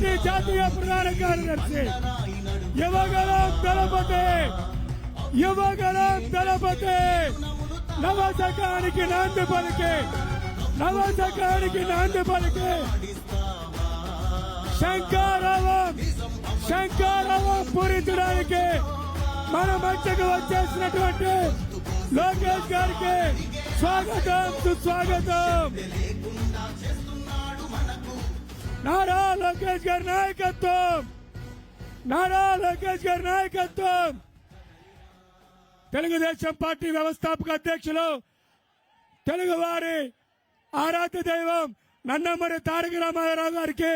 Party జాతీయ ప్రధాన కార్యదర్శి యువగలం దళపతి నవశకానికి నాంది పలికి శంకారావం పూరించడానికి మన మధ్యకు వచ్చేసినటువంటి లోకేష్ గారికి స్వాగతం సుస్వాగతం. నారా లోకేష్ గారి నాయకత్వం తెలుగుదేశం పార్టీ వ్యవస్థాపక అధ్యక్షులు తెలుగువారి ఆరాధ్య దైవం నందమూరి తారక రామారావు గారికి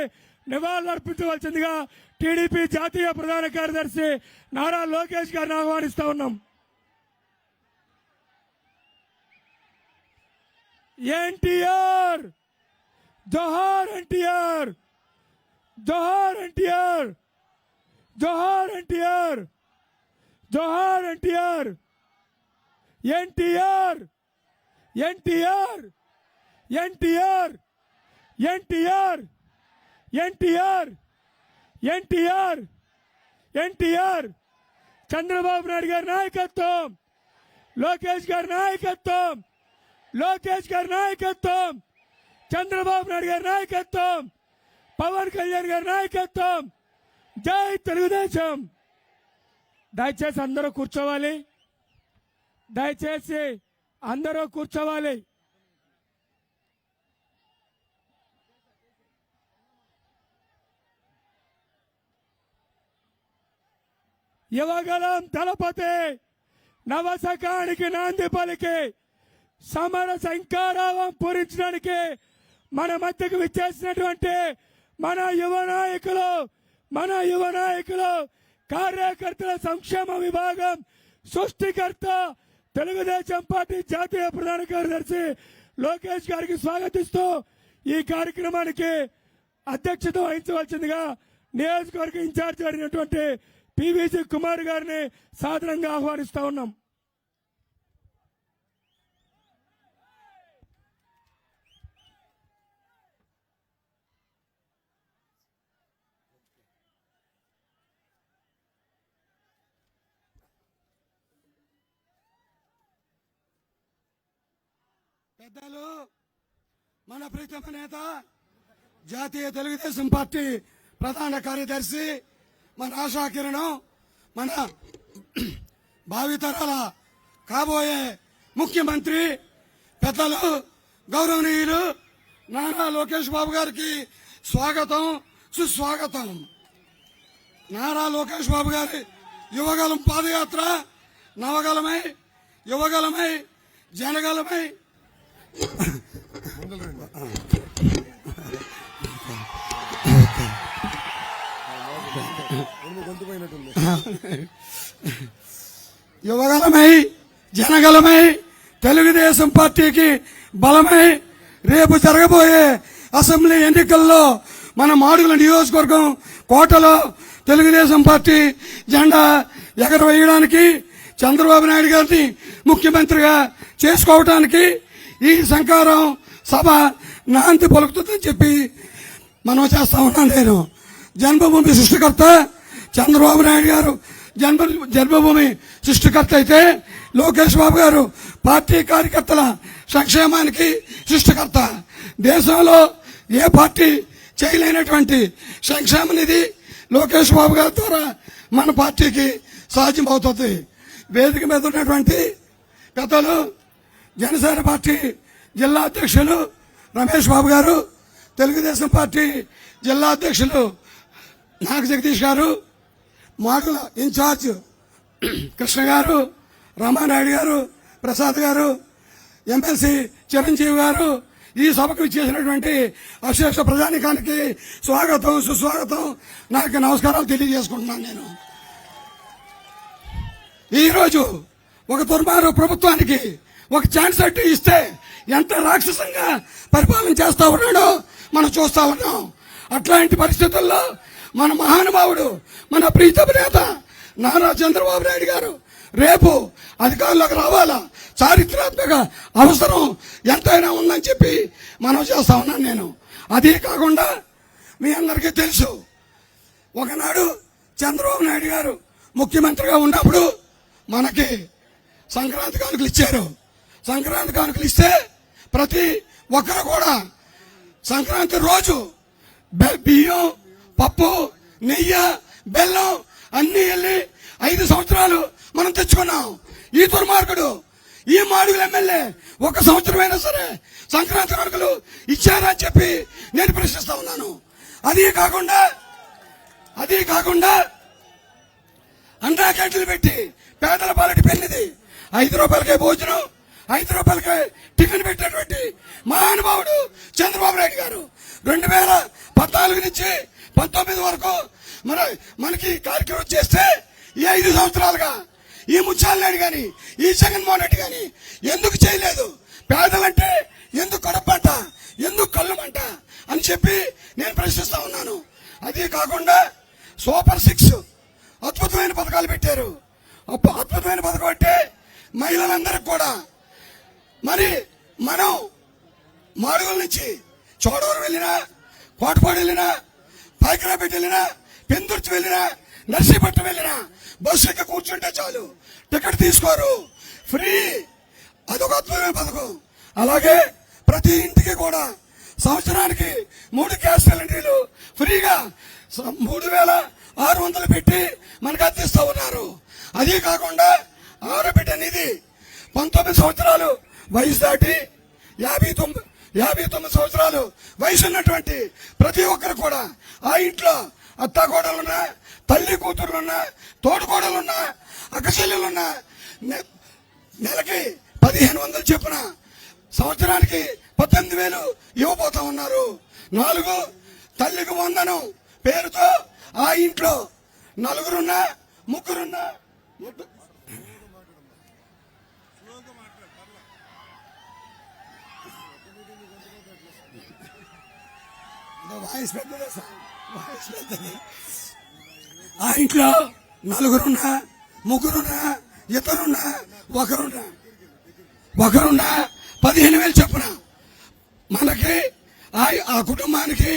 నివాళులర్పించవలసిందిగా టీడీపీ జాతీయ ప్రధాన కార్యదర్శి నారా లోకేష్ గారిని ఆహ్వానిస్తా ఉన్నాం. ఎన్టీఆర్ జోహార్, ఎన్టీఆర్ జోహార్, ఎన్టీఆర్ జోహార్, ఎన్టీఆర్ జోహార్, ఎన్టీఆర్ ఎన్టీఆర్ ఎన్టీఆర్ ఎన్టీఆర్ ఎన్టీఆర్ ఎన్టీఆర్ ఎన్టీఆర్ ఎన్టీఆర్ చంద్రబాబు నాయుడు గారి నాయకత్వం, లోకేష్ గారి నాయకత్వం, చంద్రబాబు నాయుడు గారి నాయకత్వం, పవన్ కళ్యాణ్ గారి నాయకత్వం. జై తెలుగుదేశం. దయచేసి అందరూ కూర్చోవాలి. యువగలం దళపతి నవశకానికి నాంది పలికి సమర శంకారావం పూరించడానికి మన మధ్యకు విచ్చేసినటువంటి మన యువ నాయకులు కార్యకర్తల సంక్షేమ విభాగం సృష్టికర్త తెలుగుదేశం పార్టీ జాతీయ ప్రధాన కార్యదర్శి లోకేష్ గారికి స్వాగతిస్తూ ఈ కార్యక్రమానికి అధ్యక్షత వహించవలసిందిగా నియోజకవర్గ ఇన్ఛార్జ్ అయినటువంటి పివిసి కుమార్ గారిని సాదరంగా ఆహ్వానిస్తా ఉన్నాం. పెద్దలు, మన ప్రీతమ నేత జాతీయ తెలుగుదేశం పార్టీ ప్రధాన కార్యదర్శి, మన ఆశాకిరణం, మన భావితరాల కాబోయే ముఖ్యమంత్రి పెద్దలు గౌరవనీయులు నారా లోకేష్ బాబు గారికి స్వాగతం సుస్వాగతం. నారా లోకేష్ బాబు గారి యువగలం పాదయాత్ర నవగలమై యువగలమై జనగలమై యువగలమై జనగలమై తెలుగుదేశం పార్టీకి బలమై రేపు జరగబోయే అసెంబ్లీ ఎన్నికల్లో మన మాడుగుల నియోజకవర్గం కోటలో తెలుగుదేశం పార్టీ జెండా ఎగరవేయడానికి చంద్రబాబు నాయుడు గారిని ముఖ్యమంత్రిగా చేసుకోవటానికి ఈ శంకారం సభ నాంది పలుకుతుందని చెప్పి మనం చేస్తా ఉన్నాను. నేను జన్మభూమి సృష్టికర్త చంద్రబాబు నాయుడు గారు జన్మభూమి సృష్టికర్త అయితే లోకేష్ బాబు గారు పార్టీ కార్యకర్తల సంక్షేమానికి సృష్టికర్త. దేశంలో ఏ పార్టీ చేయలేనటువంటి సంక్షేమ నిధి లోకేష్ బాబు గారి ద్వారా మన పార్టీకి సాధ్యమవుతుంది. వేదిక మీద ఉన్నటువంటి పెద్దలు జనసేన పార్టీ జిల్లా అధ్యక్షులు రమేష్ బాబు గారు, తెలుగుదేశం పార్టీ జిల్లా అధ్యక్షులు నాగ జగదీష్ గారు, మాటల ఇన్ఛార్జ్ కృష్ణ గారు, రామానాయుడు గారు, ప్రసాద్ గారు, ఎమ్మెల్సీ చిరంజీవి గారు, ఈ సభకు ఇచ్చేసినటువంటి అశేష ప్రజానికానికి స్వాగతం సుస్వాగతం, నాకు నమస్కారాలు తెలియజేసుకుంటున్నాను. నేను ఈరోజు ఒక దుర్మార్గ ప్రభుత్వానికి ఒక ఛాన్స్ అట్టు ఇస్తే ఎంత రాక్షసంగా పరిపాలన చేస్తా ఉన్నాడో మనం చూస్తా ఉన్నాం. అట్లాంటి పరిస్థితుల్లో మన మహానుభావుడు, మన ప్రీతమ నేత నారా చంద్రబాబు నాయుడు గారు రేపు అధికారంలోకి రావాలా, చారిత్రాత్మక అవసరం ఎంతైనా ఉందని చెప్పి మనం చేస్తా ఉన్నాను. నేను అదే కాకుండా మీ అందరికీ తెలుసు, ఒకనాడు చంద్రబాబు నాయుడు గారు ముఖ్యమంత్రిగా ఉన్నప్పుడు మనకి సంక్రాంతి కానుకలు ఇచ్చారు. సంక్రాంతి కానుకలు ఇస్తే ప్రతి ఒక్కరు కూడా సంక్రాంతి రోజు బియ్యం, పప్పు, నెయ్యి, బెల్లం అన్ని వెళ్ళి 5 సంవత్సరాలు మనం తెచ్చుకున్నాం. ఈ దుర్మార్గుడు, ఈ మాడుగుల ఎమ్మెల్యే 1 సంవత్సరమైనా సరే సంక్రాంతి కానుకలు ఇచ్చారా అని చెప్పి నేను ప్రశ్నిస్తా ఉన్నాను. అదే కాకుండా అండా క్యాంటీన్లు పెట్టి పేదల పాలటి పెళ్లిది 5 రూపాయలకే భోజనం, 5 రూపాయలకే టిఫిన్ పెట్టినటువంటి మహానుభావుడు చంద్రబాబు నాయుడు గారు 2014 నుంచి 19 వరకు మనకి కార్యక్రమం చేస్తే ఈ 5 సంవత్సరాలుగా ఈ ముత్యాల నాయుడు గాని, ఈ జగన్మోహన్ రెడ్డి గాని ఎందుకు చేయలేదు? పేదలంటే ఎందుకు కడపంట, ఎందుకు కళ్ళమంట అని చెప్పి నేను ప్రశ్నిస్తా ఉన్నాను. అదే కాకుండా సూపర్ 6 అద్భుతమైన పథకాలు పెట్టారు. అద్భుతమైన పథకం అంటే మహిళలందరికి కూడా మరి మనం మాడుగుల నుంచి చోడవరం వెళ్ళినా, కోటపాడు వెళ్ళినా, పాయకరాపేట వెళ్ళినా, పెందుర్తి వెళ్ళినా, నర్సీపట్నం వెళ్ళినా బస్సు ఎక్క కూర్చుంటే చాలు, టికెట్ తీసుకోరు, ఫ్రీ. అదొక అద్భుతమైన పథకం. అలాగే ప్రతి ఇంటికి కూడా సంవత్సరానికి 3 గ్యాస్ సిలిండర్లు ఫ్రీగా 3,600 పెట్టి మనకు అందిస్తూ ఉన్నారు. అదే కాకుండా ఆడబిడ్డ నిధి 19 సంవత్సరాలు వయసు దాటి 59 సంవత్సరాలు వయసు ఉన్నటువంటి ప్రతి ఒక్కరు కూడా ఆ ఇంట్లో అత్తాకోడలున్నా, తల్లి కూతురులున్నా, తోడుకోడలున్నా, అక్కచెల్లెలున్నా నెలకి 1,500 చొప్పున సంవత్సరానికి 18,000 ఇవ్వబోతా ఉన్నారు. 4 తల్లికి వందనం పేరుతో ఆ ఇంట్లో 4 ముగ్గురున్నా వాయిస్ పెద్దదే సార్, వాయిస్ పెద్దది. ఆ ఇంట్లో 4 ముగ్గురున్నా, ఇద్దరున్నా, ఒకరున్నా 15,000 చొప్పున మనకి ఆ కుటుంబానికి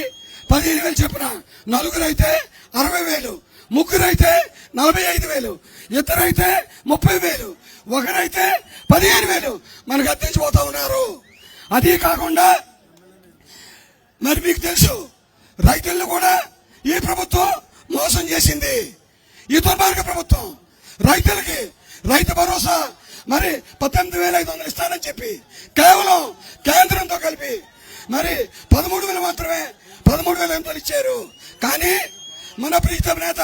15,000 చొప్పున. 4 అయితే 60,000, ముగ్గురైతే 45,000, ఇద్దరైతే 30,000, ఒకరైతే 15,000 మనకు అందించిపోతా ఉన్నారు. అదే కాకుండా మరి మీకు తెలుసు రైతులను కూడా ఈ ప్రభుత్వం మోసం చేసింది. ఈ దుర్మార్గ ప్రభుత్వం రైతులకి రైతు భరోసా మరి 18,500 ఇస్తానని చెప్పి కేవలం కేంద్రంతో కలిపి మరి 13,000 మాత్రమే 13,800 ఇచ్చారు. కానీ మన ప్రీతమ నేత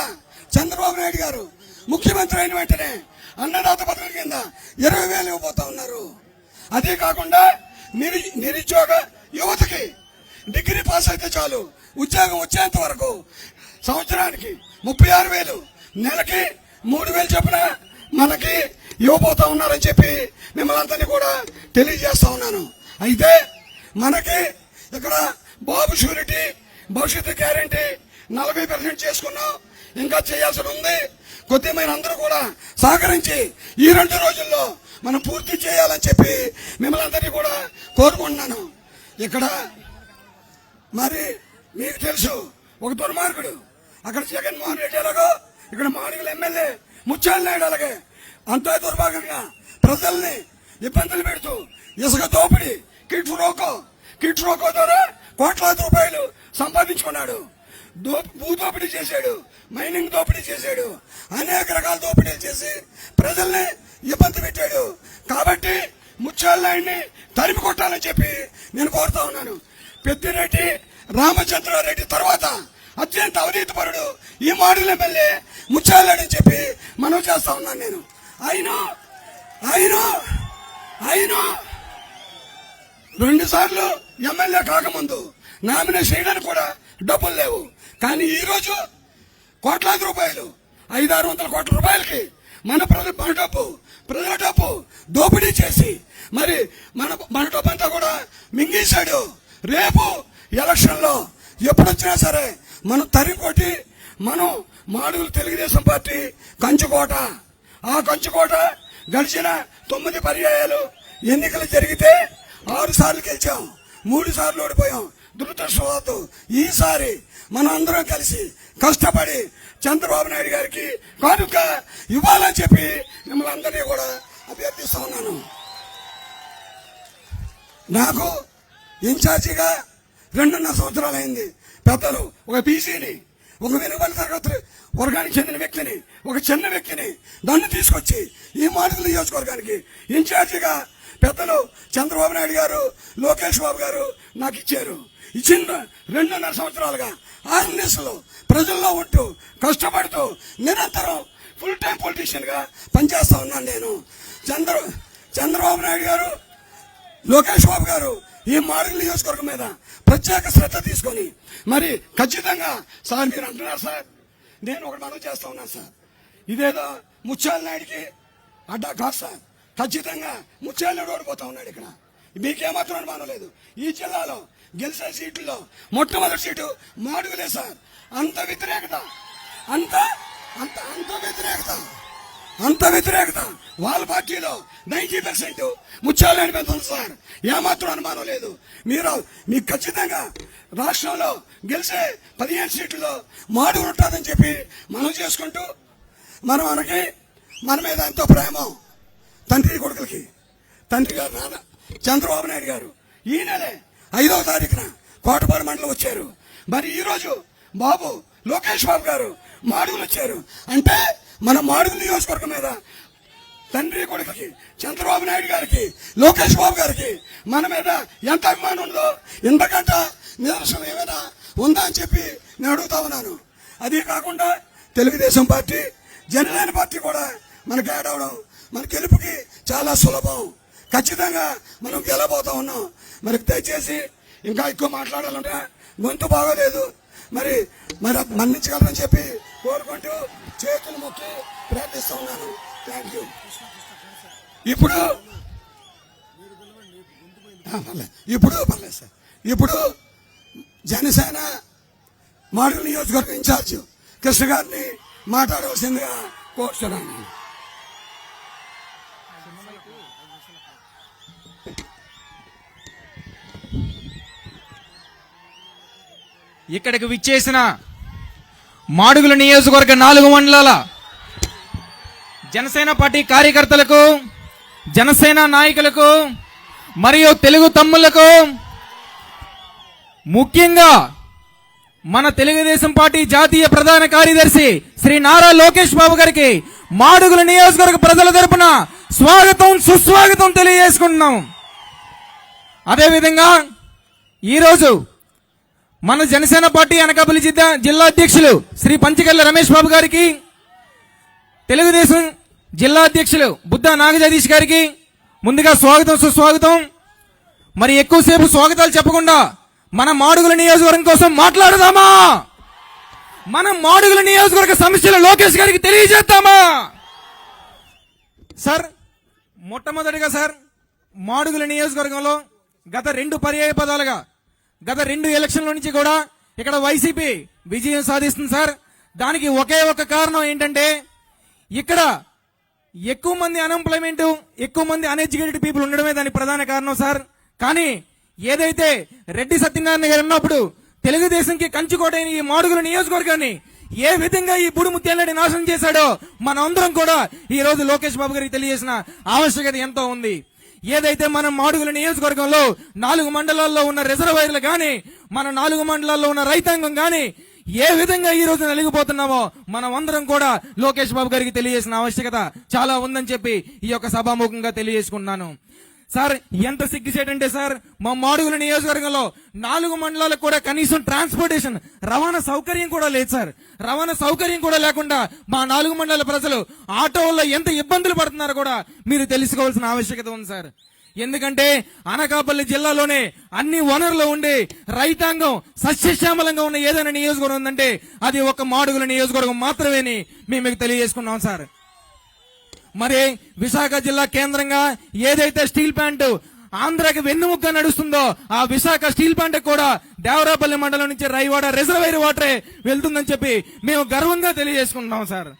చంద్రబాబు నాయుడు గారు ముఖ్యమంత్రి అయిన వెంటనే అన్నదాత పథకం కింద 20,000 ఇవ్వబోతా ఉన్నారు. అదే కాకుండా నిరుద్యోగ యువతకి డిగ్రీ పాస్ అయితే చాలు, ఉద్యోగం వచ్చేంత వరకు సంవత్సరానికి 36,000, నెలకి 3,000 చొప్పున మనకి ఇవ్వబోతా ఉన్నారని చెప్పి మిమ్మల్ని అందరినీ కూడా తెలియజేస్తా ఉన్నాను. అయితే మనకి ఇక్కడ బాబు షూరిటీ, భవిష్యత్తు గ్యారంటీ 40% చేసుకున్నాం. ఇంకా చేయాల్సి ఉంది. కొద్దిగా అందరూ కూడా సహకరించి ఈ 2 రోజుల్లో మనం పూర్తి చేయాలని చెప్పి మిమ్మల్ని అందరినీ కూడా కోరుకుంటున్నాను. ఇక్కడ మరి మీకు తెలుసు ఒక దుర్మార్గుడు, అక్కడ జగన్మోహన్ రెడ్డి ఎలాగో ఇక్కడ మాడుగుల ఎమ్మెల్యే ముత్యాల నాయుడు అలాగే అంతా దుర్భాగంగా ప్రజల్ని ఇబ్బందులు పెడుతూ ఇసుక దోపిడీ, కిట్ రోకో ద్వారా కోట్లాది రూపాయలు సంపాదించుకున్నాడు. భూ దోపిడీ చేశాడు, మైనింగ్ దోపిడీ చేశాడు, అనేక రకాల దోపిడీలు చేసి ప్రజల్ని ఇబ్బంది పెట్టాడు. కాబట్టి ముత్యాల నాయుడిని తరిమి కొట్టాలని చెప్పి నేను కోరుతా ఉన్నాను. పెద్దిరెడ్డి రామచంద్రారెడ్డి తర్వాత అత్యంత అవినీతిపరుడు ఈ మాడుగుల ఎమ్మెల్యే ముత్యాల నాయుడు అని చెప్పి మనం చేస్తా ఉన్నాను. నేను ఆయన 2 సార్లు ఎమ్మెల్యే కాకముందు నామినేషన్ చేయడానికి కూడా డబ్బులు లేవు. కానీ ఈ రోజు కోట్లాది రూపాయలు 500-600 కోట్ల రూపాయలకి మన ప్రజల డబ్బు దోపిడీ చేసి మరి మన డబ్బు అంతా కూడా మింగేశాడు. రేపు ఎలక్షన్ లో ఎప్పుడొచ్చినా సరే మనం తరికొట్టి మనం మాడుగుల తెలుగుదేశం పార్టీ కంచుకోట, ఆ కంచుకోట గడిచిన 9 పర్యాయాలు ఎన్నికలు జరిగితే 6 సార్లు గెలిచాం. 3 సార్లు ఓడిపోయాం. దురదృష్టవశాత్తు ఈసారి మనం అందరం కలిసి కష్టపడి చంద్రబాబు నాయుడు గారికి కానుక ఇవ్వాలని చెప్పి మిమ్మల్ని అందరినీ కూడా అభ్యర్థిస్తా ఉన్నాను. నాకు ఇన్ఛార్జిగా 2.5 సంవత్సరాలైంది. పెద్దలు ఒక బీసీని, ఒక వెనుకబడిన తరగతి వర్గానికి చెందిన వ్యక్తిని, ఒక చిన్న వ్యక్తిని నన్ను తీసుకొచ్చి ఈ మాడుగుల నియోజకవర్గానికి ఇన్ఛార్జిగా పెద్దలు చంద్రబాబు నాయుడు గారు, లోకేష్ బాబు గారు నాకు ఇచ్చారు. ఇచ్చిన 2.5 సంవత్సరాలుగా ఆర్ఎన్ఎస్లో ప్రజల్లో ఉంటూ కష్టపడుతూ నిరంతరం ఫుల్ టైం పొలిటీషియన్ గా పనిచేస్తా ఉన్నాను నేను. చంద్రబాబు నాయుడు గారు, లోకేష్ బాబు గారు ఈ మాడుగుల నియోజకవర్గం మీద ప్రత్యేక శ్రద్ధ తీసుకొని మరి ఖచ్చితంగా సార్ మీరు అంటున్నారు సార్, నేను ఒకటి మనం చేస్తా ఉన్నాను సార్, ఇదేదో ముత్యాల నాయుడికి అడ్డా కాదు సార్. ఖచ్చితంగా ముత్యాల నాయుడు ఓడిపోతా ఉన్నాడు. ఇక్కడ మీకేమాత్రం అనుమానం లేదు. ఈ జిల్లాలో గెలిచే సీట్లలో మొట్టమొదటి సీటు మాడుగులే సార్. అంత వ్యతిరేకత, అంత వ్యతిరేకత వాళ్ళ పార్టీలో 90% ముత్యాలని మీద ఉంది సార్. ఏమాత్రం అనుమానం లేదు. మీకు ఖచ్చితంగా రాష్ట్రంలో గెలిచే 15 సీట్లలో మాడుగులు ఉంటుందని చెప్పి మనం చేసుకుంటూ మన మీద ఎంతో ప్రేమ తండ్రి కొడుకులకి. తండ్రి గారు నాన్న చంద్రబాబు నాయుడు గారు ఈ నెలే 5వ తారీఖున కోటపాడు మండలం వచ్చారు. మరి ఈ రోజు బాబు లోకేష్ బాబు గారు మాడుగులు వచ్చారు. అంటే మన మాడుగుల నియోజకవర్గం మీద తండ్రి కొడుకుకి చంద్రబాబు నాయుడు గారికి, లోకేష్ బాబు గారికి మన మీద ఎంత అభిమానం ఉందో ఇంతకంటే నిదర్శనం ఏమైనా ఉందా అని చెప్పి నేను అడుగుతా ఉన్నాను. అదే కాకుండా తెలుగుదేశం పార్టీ, జనసేన పార్టీ కూడా మనకి యాడ్ అవడం మన గెలుపుకి చాలా సులభం. ఖచ్చితంగా మనం గెలబోతా ఉన్నాం. మరి దయచేసి ఇంకా ఎక్కువ మాట్లాడాలంటే గొంతు బాగోలేదు, మరి మన్నించగలరని చెప్పి కోరుకుంటూ చేతులు మొక్కి ప్రార్థిస్తా ఉన్నాను. Thank you. ఇప్పుడు జనసేన మాడుగుల నియోజకవర్గ ఇన్ఛార్జ్ కృష్ణ గారిని మాట్లాడవలసిందిగా కోరుతున్నాను. ఇక్కడికి విచ్చేసిన మాడుగుల నియోజకవర్గ 4 మండలాల జనసేన పార్టీ కార్యకర్తలకు, జనసేన నాయకులకు మరియు తెలుగు తమ్ముళ్లకు, ముఖ్యంగా మన తెలుగుదేశం పార్టీ జాతీయ ప్రధాన కార్యదర్శి శ్రీ నారా లోకేష్ బాబు గారికి మాడుగుల నియోజకవర్గ ప్రజల తరపున స్వాగతం, సుస్వాగతం తెలియజేసుకుంటున్నాం. అదేవిధంగా ఈరోజు మన జనసేన పార్టీ అనకాపల్లి జిల్లా అధ్యక్షులు శ్రీ పంచకర్ల రమేష్ బాబు గారికి, తెలుగుదేశం జిల్లా అధ్యక్షులు బుద్ధా నాగజగదీష్ గారికి ముందుగా స్వాగతం, సుస్వాగతం. మరి ఎక్కువసేపు స్వాగతాలు చెప్పకుండా మన మాడుగుల నియోజకవర్గం కోసం మాట్లాడదామా? మనం మాడుగుల నియోజకవర్గ సమస్యలు లోకేష్ గారికి తెలియజేద్దామా? సార్, మొట్టమొదటిగా సార్, మాడుగుల నియోజకవర్గంలో గత 2 పర్యాయ పదాలుగా గత 2 ఎలక్షన్ల నుంచి కూడా ఇక్కడ వైసీపీ విజయం సాధిస్తుంది సార్. దానికి ఒకే ఒక కారణం ఏంటంటే ఇక్కడ ఎక్కువ మంది అన్ఎంప్లాయ్మెంట్, ఎక్కువ మంది అన్ఎడ్యుకేటెడ్ పీపుల్ ఉండడమే దానికి ప్రధాన కారణం సార్. కానీ ఏదైతే రెడ్డి సత్యనారాయణ గారు ఉన్నప్పుడు తెలుగుదేశంకి కంచుకోటైన ఈ మాడుగుల నియోజకవర్గాన్ని ఏ విధంగా ఈ బుడి ముత్యాలని నాశనం చేశాడో మనం అందరం కూడా ఈ రోజు లోకేష్ బాబు గారికి తెలియజేసిన ఆవశ్యకత ఎంతో ఉంది. ఏదైతే మనం మాడుగుల నియోజకవర్గంలో 4 మండలాల్లో ఉన్న రిజర్వాయర్లు గాని, మన 4 మండలాల్లో ఉన్న రైతాంగం గాని ఏ విధంగా ఈ రోజు నలిగిపోతున్నామో మనం అందరం కూడా లోకేష్ బాబు గారికి తెలియజేసిన ఆవశ్యకత చాలా ఉందని చెప్పి ఈ యొక్క సభాముఖంగా తెలియజేసుకున్నాను. సార్, ఎంత సిగ్గుచేటంటే సార్, మా మాడుగుల నియోజకవర్గంలో 4 మండలాలకు కూడా కనీసం ట్రాన్స్పోర్టేషన్, రవాణా సౌకర్యం కూడా లేదు సార్. రవాణా సౌకర్యం కూడా లేకుండా మా 4 మండలాల ప్రజలు ఆటోల్లో ఎంత ఇబ్బందులు పడుతున్నారో కూడా మీరు తెలుసుకోవాల్సిన ఆవశ్యకత ఉంది సార్. ఎందుకంటే అనకాపల్లి జిల్లాలోనే అన్ని వనరులు ఉండి రైతాంగం సస్యశ్యామలంగా ఉన్న ఏదైనా నియోజకవర్గం ఉందంటే అది ఒక మాడుగుల నియోజకవర్గం మాత్రమేని మేము మీకు తెలియజేసుకున్నాం సార్. మరి విశాఖ జిల్లా కేంద్రంగా ఏదైతే స్టీల్ ప్లాంట్ ఆంధ్రాకి వెన్నుముక్క నడుస్తుందో ఆ విశాఖ స్టీల్ ప్లాంట్ కూడా దేవరాపల్లి మండలం నుంచి రైవాడ రిజర్వాయర్ వాటరే వెళ్తుందని చెప్పి మేము గర్వంగా తెలియజేసుకుంటున్నాం సార్.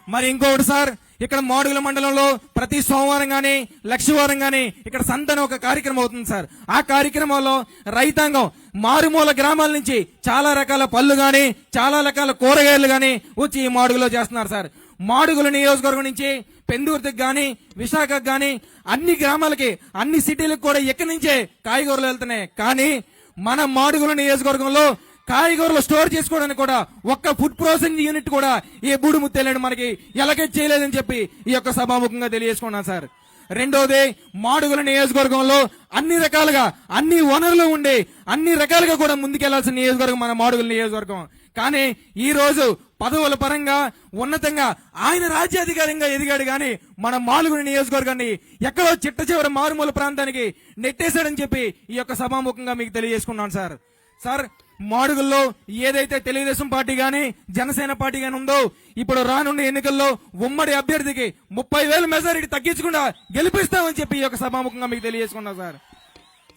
మరి ఇంకొకటి సార్, ఇక్కడ మాడుగుల మండలంలో ప్రతి సోమవారం గానీ లక్షవారం గానీ ఇక్కడ సంత అని ఒక కార్యక్రమం అవుతుంది సార్. ఆ కార్యక్రమంలో రైతాంగం మారుమూల గ్రామాల నుంచి చాలా రకాల పళ్ళు గాని చాలా రకాల కూరగాయలు గాని వచ్చి ఈ మాడుగులో చేస్తున్నారు సార్. మాడుగుల నియోజకవర్గం నుంచి పెందుర్తికి గాని విశాఖకు గాని అన్ని గ్రామాలకి అన్ని సిటీలకు కూడా ఎక్కడి నుంచే కాయగూరలు వెళ్తున్నాయి. కానీ మన మాడుగుల నియోజకవర్గంలో కాయగూరలు స్టోర్ చేసుకోవడానికి కూడా ఒక్క ఫుడ్ ప్రాసెసింగ్ యూనిట్ కూడా ఏ బూడు ముత్తేలేడు మనకి ఎలకెట్ చేయలేదని చెప్పి ఈ యొక్క సభాముఖంగా తెలియజేసుకున్నాను సార్. రెండోది, మాడుగుల నియోజకవర్గంలో అన్ని రకాలుగా అన్ని వనరులు ఉండి అన్ని రకాలుగా కూడా ముందుకెళ్లాల్సిన నియోజకవర్గం మన మాడుగుల నియోజకవర్గం. కానీ ఈ రోజు పదవుల పరంగా ఉన్నతంగా ఆయన రాజ్యాధికారంగా ఎదిగాడు గాని మన మాడుగుల నియోజకవర్గాన్ని ఎక్కడో చిట్ట చివరి మారుమూల ప్రాంతానికి నెట్టేశాడని చెప్పి ఈ యొక్క సభాముఖంగా మీకు తెలియజేసుకున్నాను సార్. సార్, మాడుగుల్లో ఏదైతే తెలుగుదేశం పార్టీ గాని జనసేన పార్టీ గాని ఉందో ఇప్పుడు రానున్న ఎన్నికల్లో ఉమ్మడి అభ్యర్థికి 30,000 మెజారిటీ తగ్గించకుండా గెలిపిస్తామని చెప్పి ఈ యొక్క సభాముఖంగా మీకు తెలియజేసుకున్నా సార్.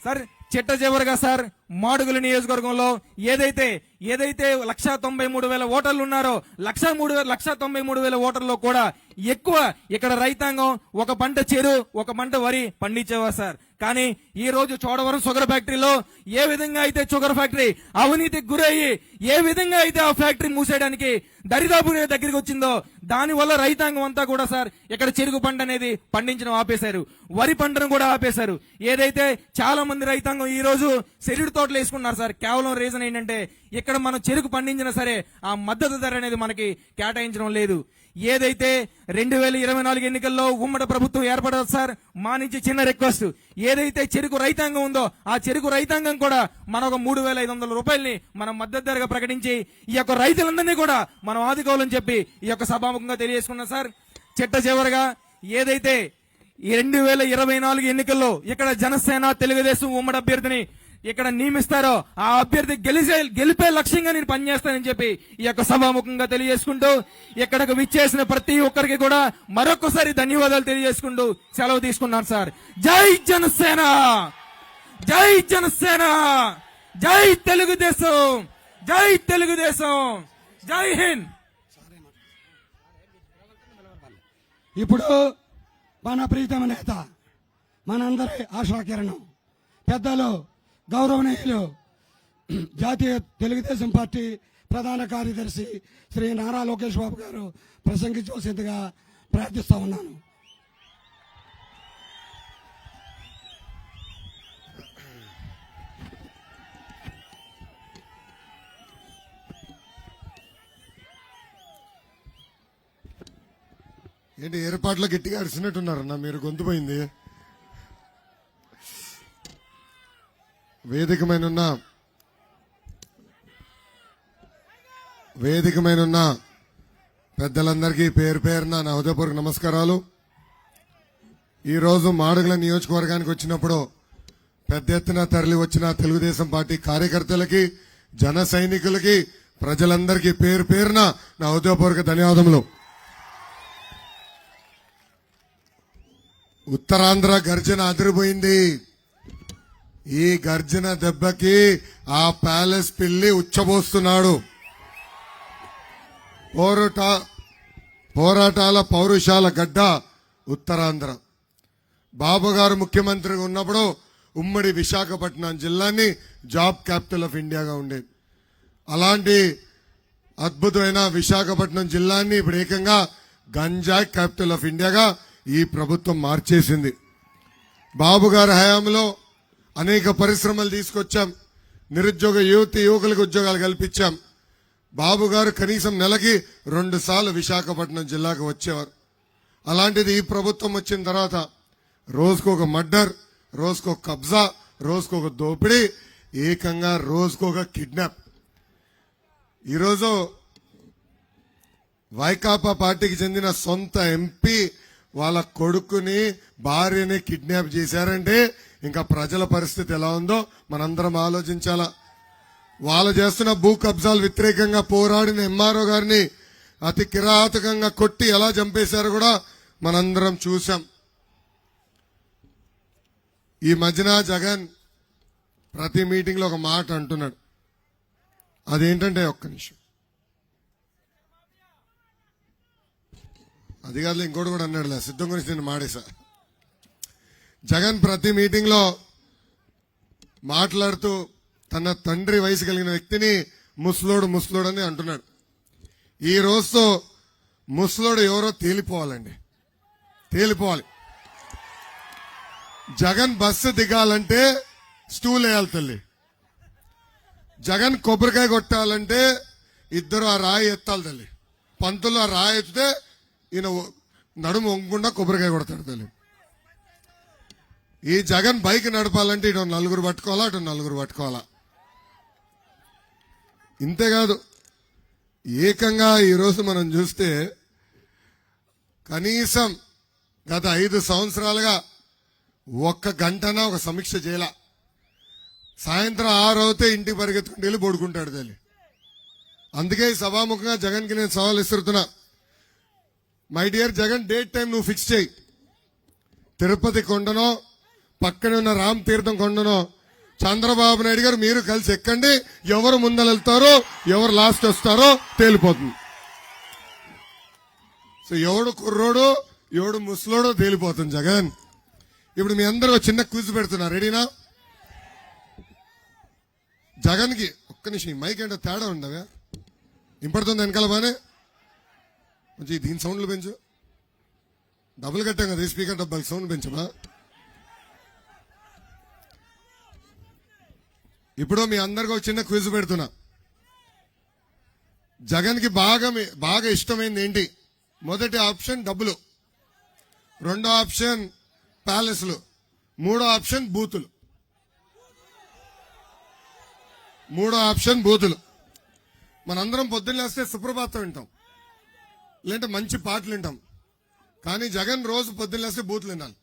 సార్, చిట్ట చివరిగా సార్, మాడుగుల నియోజకవర్గంలో ఏదైతే 193,000 ఓటర్లు ఉన్నారో 193,000 ఓటర్లో కూడా ఎక్కువ ఇక్కడ రైతాంగం ఒక పంట చెరు ఒక పంట వరి పండించేవారు సార్. కానీ ఈ రోజు చోడవరం షుగర్ ఫ్యాక్టరీలో ఏ విధంగా అయితే షుగర్ ఫ్యాక్టరీ అవినీతికి గురయ్యి ఏ విధంగా అయితే ఆ ఫ్యాక్టరీ మూసేయడానికి దరిదాపు దగ్గరికి వచ్చిందో దాని వల్ల రైతాంగం అంతా కూడా సార్ ఇక్కడ చెరుకు పంట అనేది పండించడం ఆపేశారు, వరి పంటను కూడా ఆపేశారు. ఏదైతే చాలా మంది రైతాంగం ఈ రోజు చెరుకు తోటలు వేసుకున్నారు సార్. కేవలం రీజన్ ఏంటంటే ఇక్కడ మనం చెరుకు పండించినా సరే ఆ మద్దతు ధర అనేది మనకి కేటాయించడం లేదు. ఏదైతే 2024 ఎన్నికల్లో ఉమ్మడి ప్రభుత్వం ఏర్పడదు సార్, మా నుంచి చిన్న రిక్వెస్ట్, ఏదైతే చెరుకు రైతాంగం ఉందో ఆ చెరుకు రైతాంగం కూడా మనం ఒక 3,500 రూపాయలని మనం మద్దతు ధరగా ప్రకటించి ఈ యొక్క రైతులందరినీ కూడా మనం ఆదుకోవాలని చెప్పి ఈ యొక్క సభాముఖంగా తెలియజేసుకున్నాం సార్. చిట్ట చివరగా ఏదైతే 2024 ఎన్నికల్లో ఇక్కడ జనసేన తెలుగుదేశం ఉమ్మడి అభ్యర్థిని ఇక్కడ నియమిస్తారో ఆ అభ్యర్థి గెలిపే లక్ష్యంగా నేను పనిచేస్తానని చెప్పి ఈ యొక్క సభాముఖంగా తెలియజేసుకుంటూ ఇక్కడకు విచ్చేసిన ప్రతి ఒక్కరికి కూడా మరొకసారి ధన్యవాదాలు తెలియజేసుకుంటూ సెలవు తీసుకున్నాను సార్. జై జనసేన, జై జనసేన, జై తెలుగుదేశం, జై తెలుగుదేశం, జై హింద్. ఇప్పుడు మన ప్రీతమ నేత మనందరి ఆశాకిరణం పెద్దలు గౌరవనీయులు జాతీయ తెలుగుదేశం పార్టీ ప్రధాన కార్యదర్శి శ్రీ నారా లోకేష్ బాబు గారు ప్రసంగించవలసిందిగా ప్రార్థిస్తా ఉన్నాను. ఏంటి ఏర్పాట్లో గట్టిగా అరిసినట్టున్నారన్న, మీరు గొంతు పోయింది. వేదికమైనున్న పెద్దలందరికీ పేరు పేరున నా హృదయపూర్వక నమస్కారాలు. ఈరోజు మాడుగుల నియోజకవర్గానికి వచ్చినప్పుడు పెద్ద ఎత్తున తరలి వచ్చిన తెలుగుదేశం పార్టీ కార్యకర్తలకి జన సైనికులకి ప్రజలందరికీ పేరు పేరున నా హృదయపూర్వక ధన్యవాదములు. ఉత్తరాంధ్ర గర్జన అదిరిపోయింది. ఈ గర్జన దెబ్బకి ఆ ప్యాలెస్ పిల్లి ఉచ్చబోస్తున్నాడు. పోరాటాల పౌరుషాల గడ్డ ఉత్తరాంధ్ర. బాబు గారు ముఖ్యమంత్రిగా ఉన్నప్పుడు ఉమ్మడి విశాఖపట్నం జిల్లాని జాబ్ క్యాపిటల్ ఆఫ్ ఇండియాగా ఉండేది. అలాంటి అద్భుతమైన విశాఖపట్నం జిల్లాని ఇప్పుడు ఏకంగా గంజాయి క్యాపిటల్ ఆఫ్ ఇండియాగా ఈ ప్రభుత్వం మార్చేసింది. బాబు గారి హయాంలో అనేక పరిశ్రమలు తీసుకొచ్చాం, నిరుద్యోగ యువకులకు ఉద్యోగాలు కల్పించాం. బాబు గారు కనీసం నెలకి 2 సార్లు విశాఖపట్నం జిల్లాకు వచ్చేవారు. అలాంటిది ఈ ప్రభుత్వం వచ్చిన తర్వాత రోజుకొక మర్డర్, రోజుకొక కబ్జా, రోజుకొక దోపిడీ, ఏకంగా రోజుకొక కిడ్నాప్. ఈరోజు వైకాపా పార్టీకి చెందిన సొంత ఎంపీ వాళ్ళ కొడుకుని భార్యని కిడ్నాప్ చేశారంటే ఇంకా ప్రజల పరిస్థితి ఎలా ఉందో మనందరం ఆలోచించాలా. వాళ్ళు చేస్తున్న భూ కబ్జాలు వ్యతిరేకంగా పోరాడిన ఎంఆర్ఓ గారిని అతి కిరాతకంగా కొట్టి ఎలా చంపేశారో కూడా మనందరం చూశాం. ఈ మధ్యన జగన్ ప్రతి మీటింగ్ లో ఒక మాట అంటున్నాడు. అదేంటంటే ఒక్క నిమిషం అది కాదు ఇంకోటి కూడా అన్నాడులే, సిద్ధం గురించి నేను మాడేశా. జగన్ ప్రతి మీటింగ్ లో మాట్లాడుతూ తన తండ్రి వయసు కలిగిన వ్యక్తిని ముసలోడు అని అంటున్నాడు. ఈ రోజుతో ముసలోడు ఎవరో తేలిపోవాలండి, తేలిపోవాలి. జగన్ బస్సు దిగాలంటే స్టూల్ వేయాలి తల్లి. జగన్ కొబ్బరికాయ కొట్టాలంటే ఇద్దరు ఆ రాయి ఎత్తాలి తల్లి. పంతులు ఆ రాయి ఎత్తితే ఈయన నడుము వంగకుండా కొబ్బరికాయ కొడతాడు తల్లి. ఈ జగన్ బైక్ నడపాలంటే ఇటు నలుగురు పట్టుకోవాలా, అటు నలుగురు పట్టుకోవాలా. ఇంతేకాదు, ఏకంగా ఈరోజు మనం చూస్తే కనీసం గత 5 సంవత్సరాలుగా ఒక్క గంటనా ఒక సమీక్ష చేయాల. సాయంత్రం 6 అవుతే ఇంటికి పరిగెత్తుకుంటూ వెళ్ళి పడుకుంటాడు తల్లి. అందుకే ఈ సభాముఖంగా జగన్కి నేను సవాల్ ఇస్తున్నా. My dear Jagan, date time నువ్వు ఫిక్స్ చేయి. తిరుపతి కొండనో పక్కనే ఉన్న రామ్ తీర్థం కొండనో చంద్రబాబు నాయుడు గారు మీరు కలిసి ఎక్కండి. ఎవరు ముందరెళ్తారో ఎవరు లాస్ట్ వస్తారో తేలిపోతుంది. సో ఎవడు కుర్రోడు ఎవడు ముసలోడో తేలిపోతుంది జగన్. ఇప్పుడు మీ అందరూ చిన్న క్విజ్ పెడుతున్నారు, రెడీనా? జగన్ కి ఒక్క నిమిషం, ఈ మైక్ అంటే తేడా ఉండవా? ఇంపడుతుంది వెనకాల బానే కొంచెం దీని సౌండ్లు పెంచు. డబ్బులు కట్టాం కదా, స్పీకర్ డబ్బాకి సౌండ్ పెంచమా. ఇప్పుడు మీ అందరికి ఒక చిన్న క్విజ్ పెడుతున్నా. జగన్ కి బాగా ఇష్టమైంది ఏంటి? మొదటి ఆప్షన్ డబ్బులు, రెండో ఆప్షన్ ప్యాలెస్లు, మూడో ఆప్షన్ బూతులు. మనందరం పొద్దున్న లేస్తే సుప్రభాతం వింటాం, లేదంటే మంచి పాటలు వింటాం. కానీ జగన్ రోజు పొద్దున్న లేస్తే బూతులు వినాలి.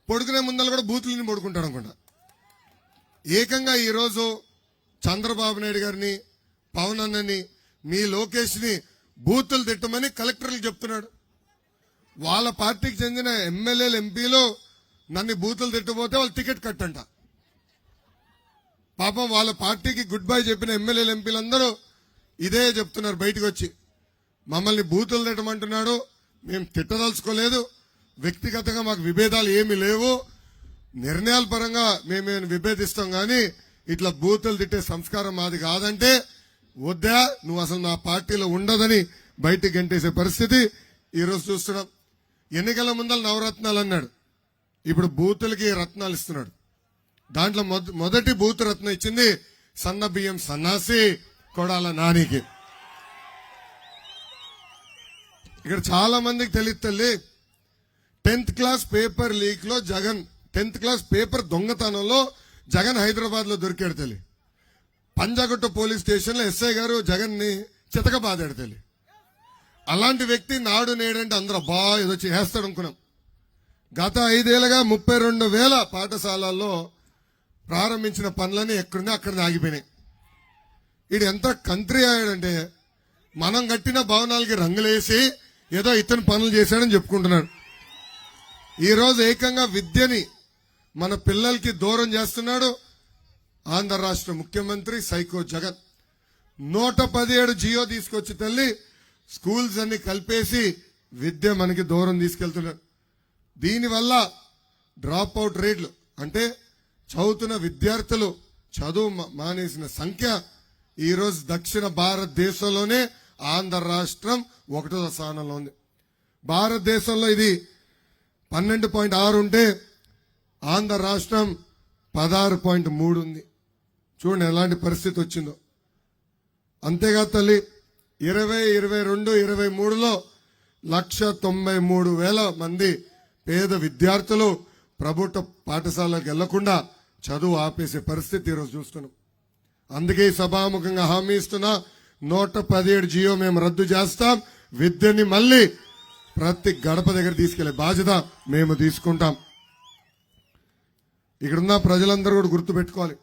పడుకునే ముందర కూడా బూతులు పడుకుంటాడు అనుకుంటా. ఏకంగా ఈరోజు చంద్రబాబు నాయుడు గారిని, పవన్ అన్నని, మీ లోకేష్ ని బూతులు తిట్టమని కలెక్టర్లు చెప్తున్నాడు. వాళ్ళ పార్టీకి చెందిన ఎమ్మెల్యేలు, ఎంపీలు నన్ను బూతులు తిట్టబోతే వాళ్ళు టికెట్ కట్టంట. పాపం వాళ్ళ పార్టీకి గుడ్ బై చెప్పిన ఎమ్మెల్యేలు, ఎంపీలందరూ ఇదే చెప్తున్నారు బయటకు వచ్చి. మమ్మల్ని బూతులు తిట్టమంటున్నాడు, మేము తిట్టదలుచుకోలేదు, వ్యక్తిగతంగా మాకు విభేదాలు ఏమీ లేవు, నిర్ణయాల పరంగా మేము విభేదిస్తాం, కానీ ఇట్లా బూతులు తిట్టే సంస్కారం మాది కాదంటే వద్దా, నువ్వు అసలు నా పార్టీలో ఉండదని బయటికి గంటేసే పరిస్థితి ఈరోజు చూస్తున్నాం. ఎన్నికల ముందర నవరత్నాలు అన్నాడు, ఇప్పుడు బూతులకి రత్నాలు ఇస్తున్నాడు. దాంట్లో మొదటి బూతు రత్నం ఇచ్చింది సన్న బియ్యం సన్నాసి కొడాల నానికి. ఇక్కడ చాలా మందికి తెలియదు తల్లి, 10th క్లాస్ పేపర్ లీక్ లో జగన్, 10th క్లాస్ పేపర్ దొంగతనంలో జగన్ హైదరాబాద్ లో దొరికాడు తల్లి. పంజాగుట్ట పోలీస్ స్టేషన్ లో ఎస్ఐ గారు జగన్ ని చితకబాదాడు తల్లి. అలాంటి వ్యక్తి నాడు నేడంటే అందరూ ఏదో చేస్తాడు అనుకున్నాం. గత 5 ఏళ్లుగా 32,000 పాఠశాలల్లో ప్రారంభించిన పనులని ఎక్కడుందో అక్కడ ఆగిపోయినాయి. ఇది ఎంత కంట్రీ అయ్యాడంటే మనం కట్టిన భవనాలకి రంగులేసి ఏదో ఇతను పనులు చేశాడని చెప్పుకుంటున్నాడు. ఈ రోజు ఏకంగా విద్యని మన పిల్లలకి దూరం చేస్తున్నాడు ఆంధ్ర రాష్ట్ర ముఖ్యమంత్రి సైకో జగన్. 117 జియో తీసుకొచ్చి తల్లి స్కూల్స్ అన్ని కలిపేసి విద్య మనకి దూరం తీసుకెళ్తున్నాడు. దీనివల్ల డ్రాప్ అవుట్ రేట్లు, అంటే చదువుతున్న విద్యార్థులు చదువు మానేసిన సంఖ్య ఈ రోజు దక్షిణ భారతదేశంలోనే ఆంధ్ర రాష్ట్రం 1వ స్థానంలో ఉంది. భారతదేశంలో ఇది 12.6 ఉంటే ఆంధ్ర రాష్ట్రం 16.3 ఉంది. చూడండి ఎలాంటి పరిస్థితి వచ్చిందో. అంతేకాదు తల్లి, 2022, 23లో 193,000 మంది పేద విద్యార్థులు ప్రభుత్వ పాఠశాలకు వెళ్లకుండా చదువు ఆపేసే పరిస్థితి ఈరోజు చూస్తున్నాం. అందుకే సభాముఖంగా హామీ ఇస్తున్నా, 117 జియో మేము రద్దు చేస్తాం. విద్యని మళ్ళీ ప్రతి గడప దగ్గర తీసుకెళ్లే బాధ్యత మేము తీసుకుంటాం. ఇక్కడున్న ప్రజలందరూ కూడా గుర్తుపెట్టుకోవాలి,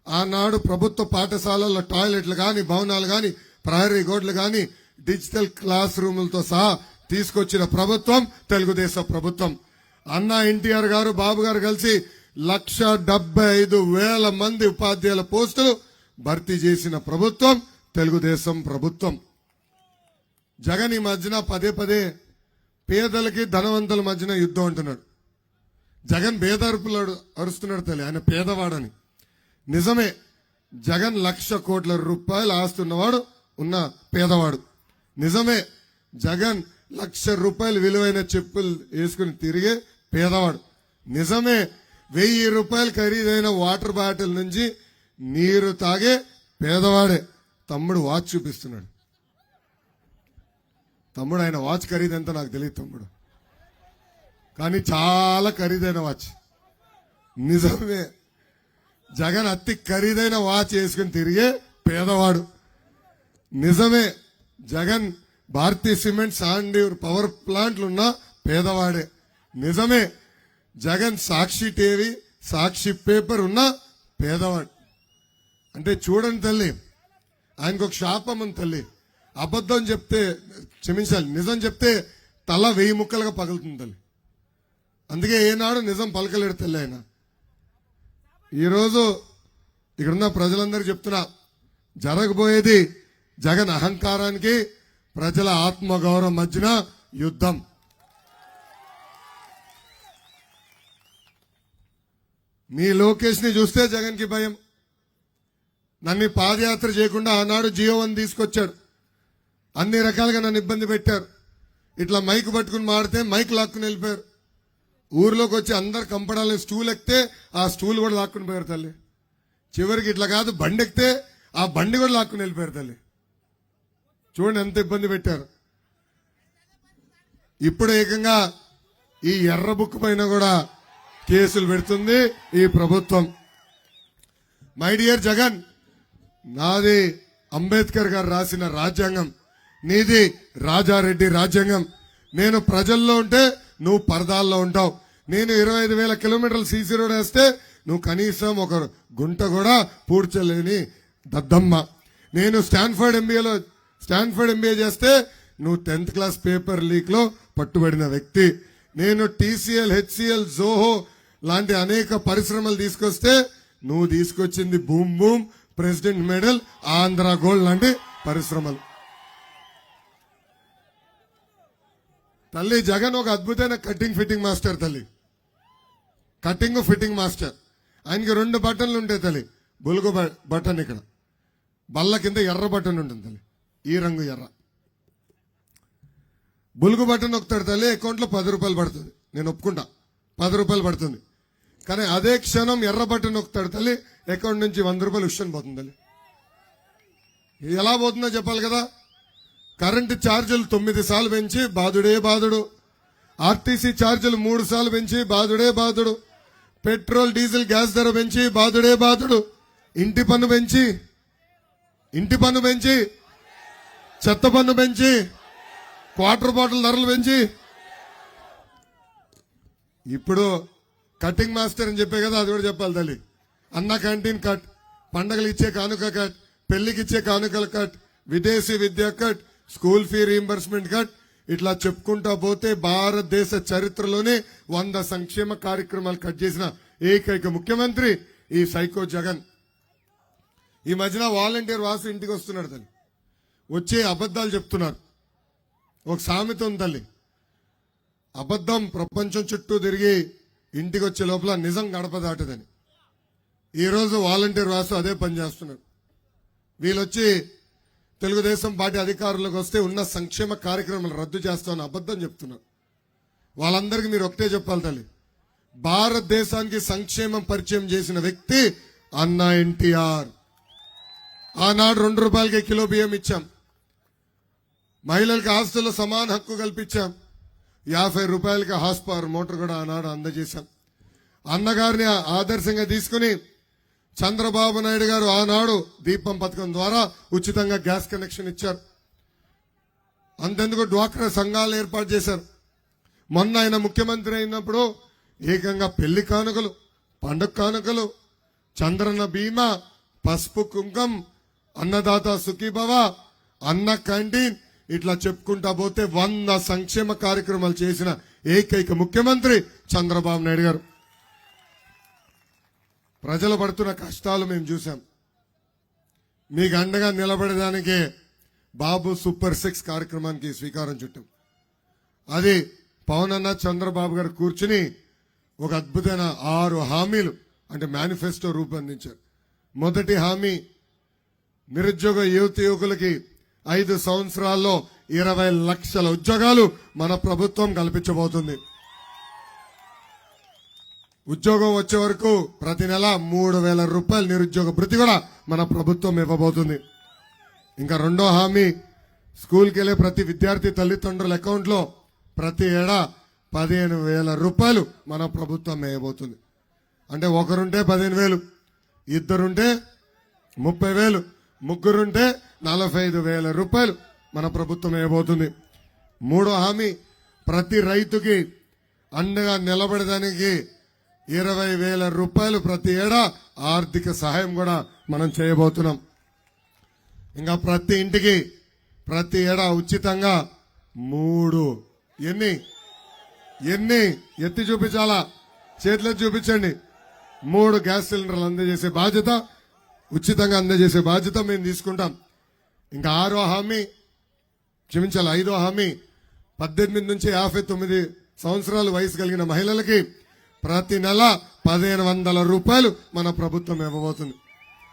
ఆనాడు ప్రభుత్వ పాఠశాలల్లో టాయిలెట్లు కానీ, భవనాలు కానీ, ప్రహరీ గోడలు కానీ, డిజిటల్ క్లాస్ రూములతో సహా తీసుకొచ్చిన ప్రభుత్వం తెలుగుదేశం ప్రభుత్వం. అన్న ఎన్టీఆర్ గారు, బాబు గారు కలిసి 175,000 మంది ఉపాధ్యాయుల పోస్టులు భర్తీ చేసిన ప్రభుత్వం తెలుగుదేశం ప్రభుత్వం. జగన్ ఈ మధ్యన పదే పేదలకి ధనవంతుల మధ్యన యుద్ధం అంటున్నాడు. జగన్ పేదరుపులు అరుస్తున్నాడు తల్లి, ఆయన పేదవాడని. నిజమే, జగన్ 1,00,000 కోట్ల రూపాయలు ఆస్తున్నవాడు ఉన్న పేదవాడు. నిజమే, జగన్ 1,00,000 రూపాయలు విలువైన చెప్పులు వేసుకుని తిరిగే పేదవాడు. నిజమే, 1,000 రూపాయలు ఖరీదైన వాటర్ బాటిల్ నుంచి నీరు తాగే పేదవాడే. తమ్ముడు వాచ్ చూపిస్తున్నాడు. తమ్ముడు, ఆయన వాచ్ ఖరీదంతా నాకు తెలియదు తమ్ముడు, కానీ చాలా ఖరీదైన వాచ్. నిజమే, జగన్ అతి ఖరీదైన వాచ్ వేసుకుని తిరిగే పేదవాడు. నిజమే, జగన్ భారతీయ సిమెంట్ సాండ్యూర్ పవర్ ప్లాంట్లు ఉన్న పేదవాడే. నిజమే, జగన్ సాక్షి టీవీ సాక్షి పేపర్ ఉన్న పేదవాడు. అంటే చూడండి తల్లి, ఆయనకు ఒక శాపం ఉంది తల్లి. అబద్ధం చెప్తే, క్షమించాలి, నిజం చెప్తే తల 1000 ముక్కలుగా పగులుతుంది తల్లి. అందుకే ఏనాడు నిజం పలకలేడు తల్లి ఆయన. ఈరోజు ఇక్కడున్న ప్రజలందరూ చెప్తున్నా, జరగబోయేది జగన్ అహంకారానికి ప్రజల ఆత్మగౌరవం మధ్యన యుద్ధం. మీ లోకేష్ ని చూస్తే జగన్ కి భయం. నన్ను పాదయాత్ర చేయకుండా ఆనాడు జియో 1 తీసుకొచ్చాడు. అన్ని రకాలుగా నన్ను ఇబ్బంది పెట్టారు. ఇట్లా మైక్ పట్టుకుని మాడితే మైక్ లాక్కుని వెళ్ళిపోయారు. ఊర్లోకి వచ్చి అందరు కంపడాలని స్టూల్ ఎక్కితే ఆ స్టూల్ కూడా లాక్కుని పోయారు తల్లి. చివరికి ఇట్లా కాదు, బండి ఎక్కితే ఆ బండి కూడా లాక్కుని వెళ్ళిపోయారు తల్లి. చూడండి ఎంత ఇబ్బంది పెట్టారు. ఇప్పుడు ఏకంగా ఈ ఎర్ర బుక్ పైన కూడా కేసులు పెడుతుంది ఈ ప్రభుత్వం. మై డియర్ జగన్, నాది అంబేద్కర్ గారు రాసిన రాజ్యాంగం, నీది రాజారెడ్డి రాజ్యాంగం. నేను ప్రజల్లో ఉంటే నువ్వు పరదాల్లో ఉంటావు. నేను 25,000 కిలోమీటర్లు సీసీ రోడ్ వేస్తే నువ్వు కనీసం ఒక గుంట కూడా పూడ్చలేని దద్దమ్మ. నేను స్టాన్ఫర్డ్ ఎంబీఏ చేస్తే నువ్వు 10th క్లాస్ పేపర్ లీక్ లో పట్టుబడిన వ్యక్తి. నేను టీసీఎల్, హెచ్సిఎల్, జోహో లాంటి అనేక పరిశ్రమలు తీసుకొస్తే నువ్వు తీసుకొచ్చింది boom boom, president medal, Andhra gold లాంటి పరిశ్రమలు. తల్లి, జగన్ ఒక అద్భుతమైన కటింగ్ ఫిట్టింగ్ మాస్టర్ తల్లి. Cutting fitting master. ఆయనకి 2 బటన్లు ఉంటాయి తల్లి. బులుగు బటన్ ఇక్కడ, బల్ల కింద ఎర్ర బటన్ ఉంటుంది తల్లి, ఈ రంగు ఎర్ర. బులుగు బటన్ నొక్కుతాడు తల్లి, అకౌంట్లో 10 రూపాయలు పడుతుంది. నేను ఒప్పుకుంటా, 10 రూపాయలు పడుతుంది. కానీ అదే క్షణం ఎర్ర బటన్ నొక్కుతాడు తల్లి, అకౌంట్ నుంచి 100 రూపాయలు ఉషన్ పోతుంది తల్లి. ఇది ఎలా పోతుందో చెప్పాలి కదా. కరెంటు ఛార్జీలు 9 సార్లు పెంచి బాధుడే బాధుడు. ఆర్టీసీ ఛార్జీలు 3 సార్లు పెంచి బాధుడే బాధుడు. పెట్రోల్, డీజిల్, గ్యాస్ ధర పెంచి బాధుడే బాధుడు. ఇంటి పన్ను పెంచి, చెత్త పన్ను పెంచి, క్వార్టర్ బాటిల్ ధరలు పెంచి, ఇప్పుడు కటింగ్ మాస్టర్ అని చెప్పే కదా, అది కూడా చెప్పాలి తల్లి. అన్న క్యాంటీన్ కట్, పండగలు ఇచ్చే కానుక కట్, పెళ్లికి ఇచ్చే కానుకల కట్, విదేశీ విద్య cut, school fee reimbursement cut, ఇట్లా చెప్పుకుంటా పోతే భారతదేశ చరిత్రలోనే 100 సంక్షేమ కార్యక్రమాలు కట్ చేసిన ఏకైక ముఖ్యమంత్రి ఈ సైకో జగన్. ఈ మధ్యన వాలంటీర్ వాసు ఇంటికి వస్తున్నాడు తల్లి, వచ్చే అబద్ధాలు చెప్తున్నారు. ఒక సామెత ఉంది తల్లి, అబద్ధం ప్రపంచం చుట్టూ తిరిగి ఇంటికి వచ్చే లోపల నిజం గడప దాటదని. ఈరోజు వాలంటీర్ వాసు అదే పని చేస్తున్నాడు. వీళ్ళొచ్చి తెలుగుదేశం పార్టీ అధికారులకు వస్తే ఉన్న సంక్షేమ కార్యక్రమాలు రద్దు చేస్తామని అబద్ధం చెప్తున్నారు. వాళ్ళందరికీ మీరు ఒకటే చెప్పాలి తల్లి, భారతదేశానికి సంక్షేమం పరిచయం చేసిన వ్యక్తి అన్నా ఎన్టీఆర్. ఆనాడు 2 రూపాయలకి కిలో బియ్యం ఇచ్చాం. మహిళలకు ఆస్తుల్లో సమాన హక్కు కల్పించాం. 50 రూపాయలకి హార్స్ పవర్ మోటార్ కూడా ఆనాడు అందజేశాం. అన్నగారిని ఆదర్శంగా తీసుకుని చంద్రబాబు నాయుడు గారు ఆనాడు దీపం పథకం ద్వారా ఉచితంగా గ్యాస్ కనెక్షన్ ఇచ్చారు. అంతెందుకు డ్వాక్రా సంఘాలు ఏర్పాటు చేశారు. మొన్న ఆయన ముఖ్యమంత్రి అయినప్పుడు ఏకంగా పెళ్లి కానుకలు, పండుగ కానుకలు, చంద్రన్న బీమా, పసుపు కుంకం, అన్నదాత సుఖీభవ, అన్న క్యాంటీన్, ఇట్లా చెప్పుకుంటా పోతే 100 సంక్షేమ కార్యక్రమాలు చేసిన ఏకైక ముఖ్యమంత్రి చంద్రబాబు నాయుడు గారు. ప్రజలు పడుతున్న కష్టాలు మేము చూసాం. మీకు అండగా నిలబడేదానికే బాబు సూపర్ 6 కార్యక్రమానికి శ్రీకారం చుట్టాం. అది పవన్ అన్న చంద్రబాబు గారు కూర్చుని ఒక అద్భుతమైన 6 హామీలు అంటే మేనిఫెస్టో రూపొందించారు. మొదటి హామీ, నిరుద్యోగ యువకులకి 5 సంవత్సరాల్లో 20 లక్షల ఉద్యోగాలు మన ప్రభుత్వం కల్పించబోతుంది. ఉద్యోగం వచ్చే వరకు ప్రతి నెల 3,000 రూపాయల నిరుద్యోగ భృతి కూడా మన ప్రభుత్వం ఇవ్వబోతుంది. ఇంకా రెండో హామీ, స్కూల్కి వెళ్లే ప్రతి విద్యార్థి తల్లిదండ్రుల అకౌంట్ లో ప్రతి ఏడా 15,000 రూపాయలు మన ప్రభుత్వం వేయబోతుంది. అంటే ఒకరుంటే 15,000, ఇద్దరుంటే 30,000, ముగ్గురుంటే 45,000 రూపాయలు మన ప్రభుత్వం వేయబోతుంది. మూడో హామీ, ప్రతి రైతుకి అండగా నిలబడడానికి 20,000 రూపాయలు ప్రతి ఏడా ఆర్థిక సహాయం కూడా మనం చేయబోతున్నాం. ఇంకా ప్రతి ఇంటికి ప్రతి ఏడా ఉచితంగా 3 ఎన్ని ఎత్తి చూపించాలా, చేతిలో చూపించండి, 3 గ్యాస్ సిలిండర్లు అందజేసే బాధ్యత, ఉచితంగా అందజేసే బాధ్యత మేము తీసుకుంటాం. ఇంకా 6వ హామీ, క్షమించాలి 5వ హామీ, 18 నుంచి 59 సంవత్సరాల వయసు కలిగిన మహిళలకి ప్రతి నెల 1,500 రూపాయలు మన ప్రభుత్వం ఇవ్వబోతుంది.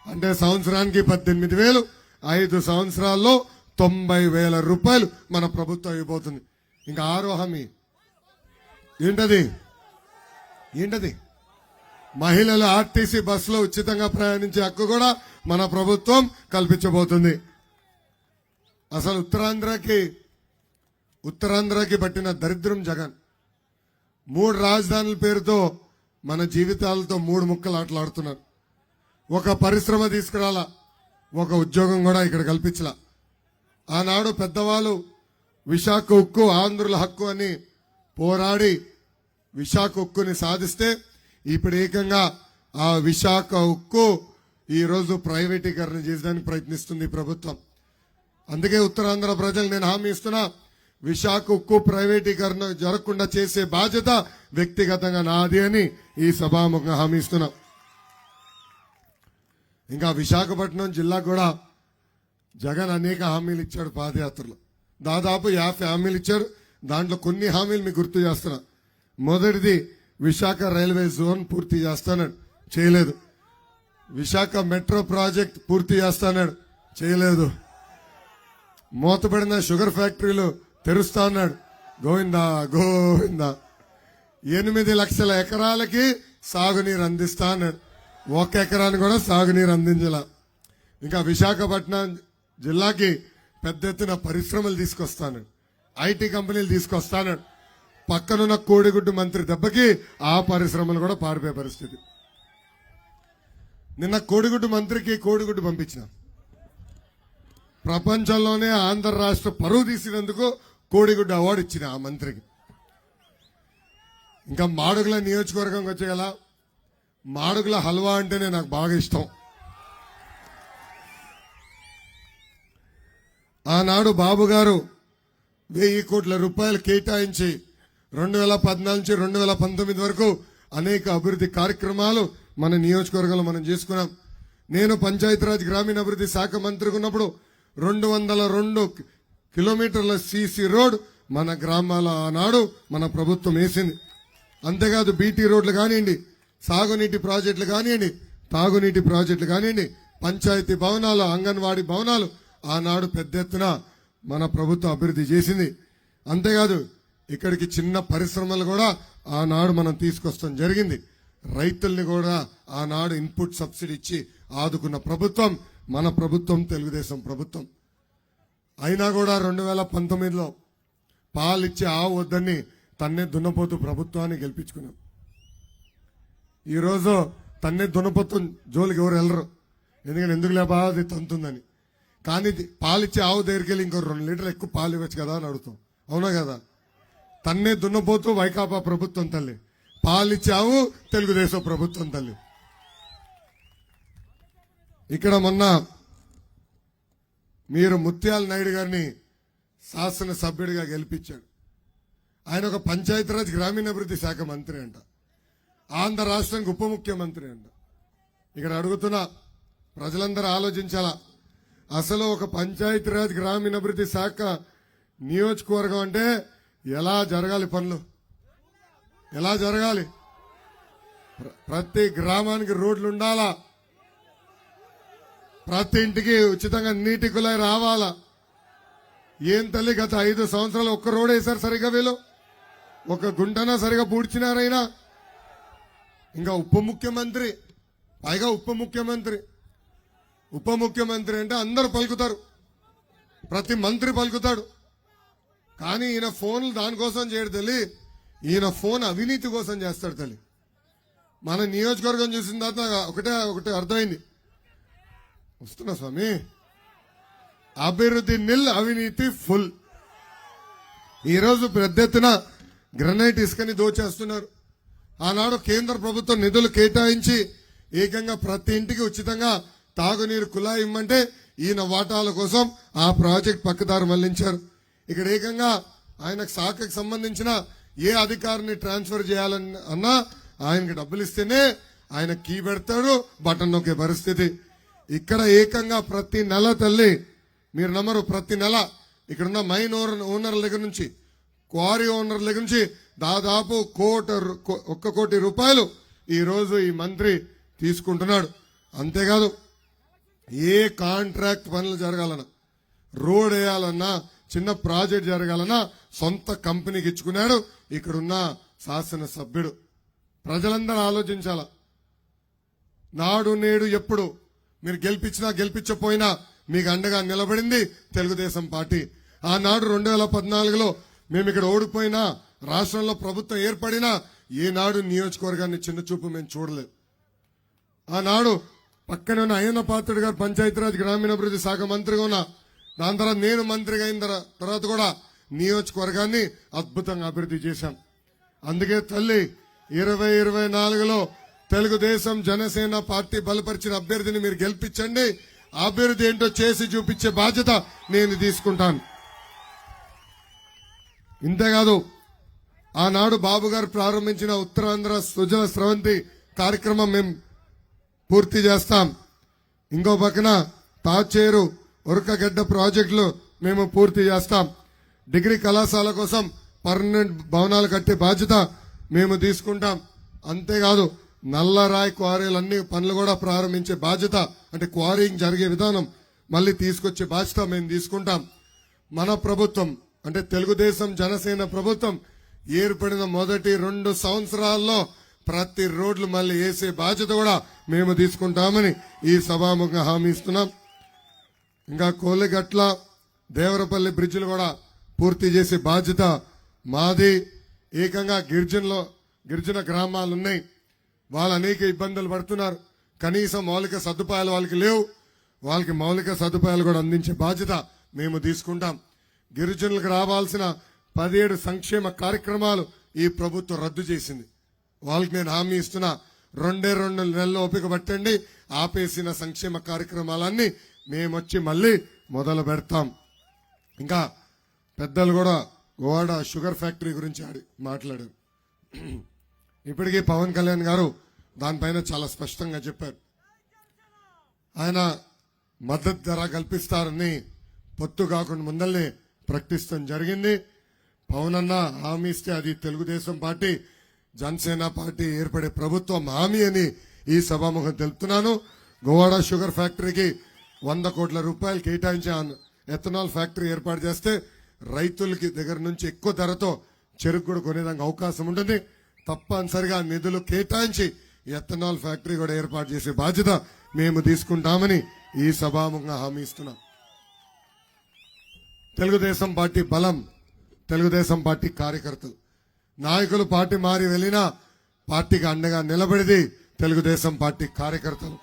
అంటే సంవత్సరానికి 18,000, 5 సంవత్సరాల్లో 90,000 రూపాయలు మన ప్రభుత్వం ఇవ్వబోతుంది. ఇంకా 6వ హామీ ఏంటది? మహిళలు ఆర్టీసీ బస్సులో ఉచితంగా ప్రయాణించే హక్కు కూడా మన ప్రభుత్వం కల్పించబోతుంది. అసలు ఉత్తరాంధ్రకి పట్టిన దరిద్రం జగన్ 3 రాజధానుల పేరుతో మన జీవితాలతో 3 ముక్కలు ఆటలాడుతున్నారు. ఒక పరిశ్రమ తీసుకురాలా, ఒక ఉద్యోగం కూడా ఇక్కడ కల్పించలా. ఆనాడు పెద్దవాళ్ళు విశాఖ ఉక్కు ఆంధ్రుల హక్కు అని పోరాడి విశాఖ ఉక్కుని సాధిస్తే ఇప్పుడు ఏకంగా ఆ విశాఖ ఉక్కు ఈ రోజు ప్రైవేటీకరణ చేయడానికి ప్రయత్నిస్తుంది ఈ ప్రభుత్వం. అందుకే ఉత్తరాంధ్ర ప్రజలు నేను హామీ ఇస్తున్నా, విశాఖ ఉక్కు ప్రైవేటీకరణ జరగకుండా చేసే బాధ్యత వ్యక్తిగతంగా నాది అని ఈ సభాముఖంగా హామీ ఇస్తున్నా. ఇంకా విశాఖపట్నం జిల్లా కూడా జగన్ అనేక హామీలు ఇచ్చాడు. పాదయాత్రలో దాదాపు 50 హామీలు ఇచ్చారు. దాంట్లో కొన్ని హామీలు మీకు గుర్తు చేస్తున్నా. మొదటిది, విశాఖ రైల్వే జోన్ పూర్తి చేస్తానని చేయలేదు. విశాఖ మెట్రో ప్రాజెక్ట్ పూర్తి చేస్తానని చేయలేదు. మూతపడిన షుగర్ ఫ్యాక్టరీలు తెరుస్తా అన్నాడు, గోవిందా. 8 లక్షల ఎకరాలకి సాగునీరు అందిస్తా అన్నాడు. 1 ఎకరాన్ని కూడా సాగునీరు అందించాల. ఇంకా విశాఖపట్నం జిల్లాకి పెద్ద ఎత్తున పరిశ్రమలు తీసుకొస్తాను, ఐటీ కంపెనీలు తీసుకొస్తాను. పక్కనున్న కోడిగుడ్డు మంత్రి దెబ్బకి ఆ పరిశ్రమలు కూడా పారిపోయే పరిస్థితి. నిన్న కోడిగుడ్డు మంత్రికి కోడిగుడ్డు పంపించిన, ప్రపంచంలోనే ఆంధ్ర రాష్ట్ర పరువు తీసినందుకు కోడిగుడ్డు అవార్డు ఇచ్చిన ఆ మంత్రికి. ఇంకా మాడుగుల నియోజకవర్గంకి వచ్చేగల మాడుగుల హల్వా అంటేనే నాకు బాగా ఇష్టం. ఆనాడు బాబు గారు 1,000 కోట్ల రూపాయలు కేటాయించి 2014 నుంచి 2019 వరకు అనేక అభివృద్ధి కార్యక్రమాలు మన నియోజకవర్గంలో మనం చేసుకున్నాం. నేను పంచాయతీరాజ్ గ్రామీణాభివృద్ధి శాఖ మంత్రిగా ఉన్నప్పుడు 202 కిలోమీటర్ల సీసీ రోడ్ మన గ్రామాల ఆనాడు మన ప్రభుత్వం వేసింది. అంతేకాదు బీటీ రోడ్లు కానివ్వండి, సాగునీటి ప్రాజెక్టులు కానివ్వండి, తాగునీటి ప్రాజెక్టులు కానివ్వండి, పంచాయతీ భవనాలు, అంగన్వాడీ భవనాలు ఆనాడు పెద్ద ఎత్తున మన ప్రభుత్వం అభివృద్ధి చేసింది. అంతేకాదు ఇక్కడికి చిన్న పరిశ్రమలు కూడా ఆనాడు మనం తీసుకొస్తాం జరిగింది. రైతుల్ని కూడా ఆనాడు ఇన్పుట్ సబ్సిడీ ఇచ్చి ఆదుకున్న ప్రభుత్వం మన ప్రభుత్వం, తెలుగుదేశం ప్రభుత్వం. అయినా కూడా 2019లో పాలిచ్చే ఆవు వద్దని తన్నే దున్నపోతు ప్రభుత్వాన్ని గెలిపించుకున్నాం. ఈరోజు తన్నే దున్నపోతు జోలికి ఎవరు వెళ్ళరు, ఎందుకంటే ఎందుకు లేబా అది తంతుందని. కానీ పాలిచ్చే ఆవు దగ్గరికి వెళ్ళి ఇంకో 2 లీటర్లు ఎక్కువ పాలు ఇవ్వచ్చు కదా అని అడుగుతాం. అవునా కదా? తన్నే దున్నపోతూ వైకాపా ప్రభుత్వం తల్లి, పాలిచ్చే ఆవు తెలుగుదేశం ప్రభుత్వం తల్లి. ఇక్కడ మొన్న మీరు ముత్యాల నాయుడు గారిని శాసనసభ్యుడిగా గెలిపించాడు. ఆయన ఒక పంచాయతీరాజ్ గ్రామీణాభివృద్ధి శాఖ మంత్రి అంట, ఆంధ్ర రాష్ట్రానికి ఉప ముఖ్యమంత్రి అంట. ఇక్కడ అడుగుతున్నా, ప్రజలందరూ ఆలోచించాలా. అసలు ఒక పంచాయతీరాజ్ గ్రామీణాభివృద్ధి శాఖ నియోజకవర్గం అంటే ఎలా జరగాలి పనులు? ఎలా జరగాలి? ప్రతి గ్రామానికి రోడ్లు ఉండాలా, ప్రతి ఇంటికి ఉచితంగా నీటి కుళాయి రావాలా. ఏం తల్లి, గత 5 సంవత్సరాలు ఒక్క రోడ్ వేశారు సరిగా? వీళ్ళు ఒక గుంటనా సరిగా పూడ్చినారైనా? ఇంకా ఉప ముఖ్యమంత్రి, పైగా ఉప ముఖ్యమంత్రి అంటే అందరూ పలుకుతారు, ప్రతి మంత్రి పలుకుతాడు. కానీ ఈయన ఫోన్లు దానికోసం చేయడు తల్లి, ఈయన ఫోన్ అవినీతి కోసం చేస్తాడు తల్లి. మన నియోజకవర్గం చూసిన తర్వాత ఒకటే అర్థమైంది. వస్తున్నా స్వామి, అభివృద్ధి నిల్, అవినీతి ఫుల్. ఈరోజు పెద్ద ఎత్తున గ్రనైట్ ఇసుకని దోచేస్తున్నారు. ఆనాడు కేంద్ర ప్రభుత్వం నిధులు కేటాయించి ఏకంగా ప్రతి ఇంటికి ఉచితంగా తాగునీరు కుళాయి ఇమ్మంటే ఈయన వాటాల కోసం ఆ ప్రాజెక్ట్ పక్కదారు మళ్లించారు. ఇక్కడ ఏకంగా ఆయనకు శాఖకు సంబంధించిన ఏ అధికారిని ట్రాన్స్ఫర్ చేయాలని అన్నా ఆయనకి డబ్బులు ఇస్తేనే ఆయన కీ పెడతాడు, బటన్ నొక్కే పరిస్థితి. ఇక్కడ ఏకంగా ప్రతి నెల తల్లి, మీరు నమ్మరు, ప్రతి నెల ఇక్కడున్న మైన్ ఓనర్ల దగ్గర నుంచి, క్వారీ ఓనర్ల దగ్గర నుంచి దాదాపు 1 కోటి రూపాయలు ఈ రోజు ఈ మంత్రి తీసుకుంటున్నాడు. అంతేకాదు, ఏ కాంట్రాక్ట్ పనులు జరగాలన్నా, రోడ్ వేయాలన్నా, చిన్న ప్రాజెక్ట్ జరగాలన్నా సొంత కంపెనీకి ఇచ్చుకున్నాడు ఇక్కడున్న శాసనసభ్యుడు. ప్రజలందరూ ఆలోచించాల. నాడు నేడు ఎప్పుడు మీరు గెలిపించినా గెలిపించకపోయినా మీకు అండగా నిలబడింది తెలుగుదేశం పార్టీ. ఆనాడు 2014లో మేము ఇక్కడ ఓడిపోయినా, రాష్ట్రంలో ప్రభుత్వం ఏర్పడినా ఏనాడు నియోజకవర్గాన్ని చిన్న చూపు మేము చూడలేదు. ఆనాడు పక్కనే ఉన్న అయ్యన్న పాత్రుడు గారు పంచాయతీరాజ్ గ్రామీణాభివృద్ధి శాఖ మంత్రిగా ఉన్నా, దాని తర్వాత నేను మంత్రిగా అయిన తర్వాత కూడా నియోజకవర్గాన్ని అద్భుతంగా అభివృద్ధి చేశాం. అందుకే తల్లి 2024లో తెలుగుదేశం జనసేన పార్టీ బలపరిచిన అభ్యర్థిని మీరు గెలిపించండి. అభివృద్ధి ఏంటో చేసి చూపించే బాధ్యత నేను తీసుకుంటాను. ఇంతేకాదు, ఆనాడు బాబు గారు ప్రారంభించిన ఉత్తరాంధ్ర సుజల స్రవంతి కార్యక్రమం మేము పూర్తి చేస్తాం. ఇంకో పక్కన తాచేరు ఉరకగడ్డ ప్రాజెక్టులు మేము పూర్తి చేస్తాం. డిగ్రీ కళాశాల కోసం పర్మనెంట్ భవనాలు కట్టే బాధ్యత మేము తీసుకుంటాం. అంతేకాదు, నల్లరాయి క్వారీలన్నీ పనులు కూడా ప్రారంభించే బాధ్యత, అంటే క్వారీయింగ్ జరిగే విధానం మళ్ళీ తీసుకొచ్చే బాధ్యత మేము తీసుకుంటాం. మన ప్రభుత్వం అంటే తెలుగుదేశం జనసేన ప్రభుత్వం ఏర్పడిన మొదటి 2 సంవత్సరాల్లో ప్రతి రోడ్లు మళ్ళీ వేసే బాధ్యత కూడా మేము తీసుకుంటామని ఈ సభాముఖంగా హామీ ఇస్తున్నాం. ఇంకా కోలిగట్ల దేవరపల్లి బ్రిడ్జిలు కూడా పూర్తి చేసే బాధ్యత మాది. ఏకంగా గిరిజన గ్రామాలు ఉన్నాయి, వాళ్ళు అనేక ఇబ్బందులు పడుతున్నారు. కనీసం మౌలిక సదుపాయాలు వాళ్ళకి లేవు. వాళ్ళకి మౌలిక సదుపాయాలు కూడా అందించే బాధ్యత మేము తీసుకుంటాం. గిరిజనులకు రావాల్సిన 17 సంక్షేమ కార్యక్రమాలు ఈ ప్రభుత్వం రద్దు చేసింది. వాళ్ళకి నేను హామీ ఇస్తున్నా, 2 నెలలు ఓపిక పట్టండి, ఆపేసిన సంక్షేమ కార్యక్రమాలన్నీ మేమొచ్చి మళ్ళీ మొదలు పెడతాం. ఇంకా పెద్దలు కూడా గోవాడ షుగర్ ఫ్యాక్టరీ గురించి మాట్లాడారు. ఇప్పటికీ పవన్ కళ్యాణ్ గారు దానిపైన చాలా స్పష్టంగా చెప్పారు. ఆయన మద్దతు ధర కల్పిస్తారని పొత్తు కాకుండా ముందల్ని ప్రకటిస్తాం జరిగింది. పవన్ అన్న హామీ ఇస్తే అది తెలుగుదేశం పార్టీ జనసేన పార్టీ ఏర్పడే ప్రభుత్వం హామీ అని ఈ సభాముఖం తెలుపుతున్నాను. గోవాడ షుగర్ ఫ్యాక్టరీకి 100 కోట్ల రూపాయలు కేటాయించి ఎథనాల్ ఫ్యాక్టరీ ఏర్పాటు చేస్తే రైతులకి దగ్గర నుంచి ఎక్కువ ధరతో చెరుకు కూడా కొనేదానికి అవకాశం ఉంటుంది. తప్పనిసరిగా నిధులు కేటాయించి ఎథనాల్ ఫ్యాక్టరీ కూడా ఏర్పాటు చేసే బాధ్యత మేము తీసుకుంటామని ఈ సభాముఖంగా హామీ ఇస్తున్నాం. తెలుగుదేశం పార్టీ బలం, తెలుగుదేశం పార్టీ కార్యకర్తలు, నాయకులు పార్టీ మారి వెళ్ళినా పార్టీకి అండగా నిలబడిది తెలుగుదేశం పార్టీ కార్యకర్తలు.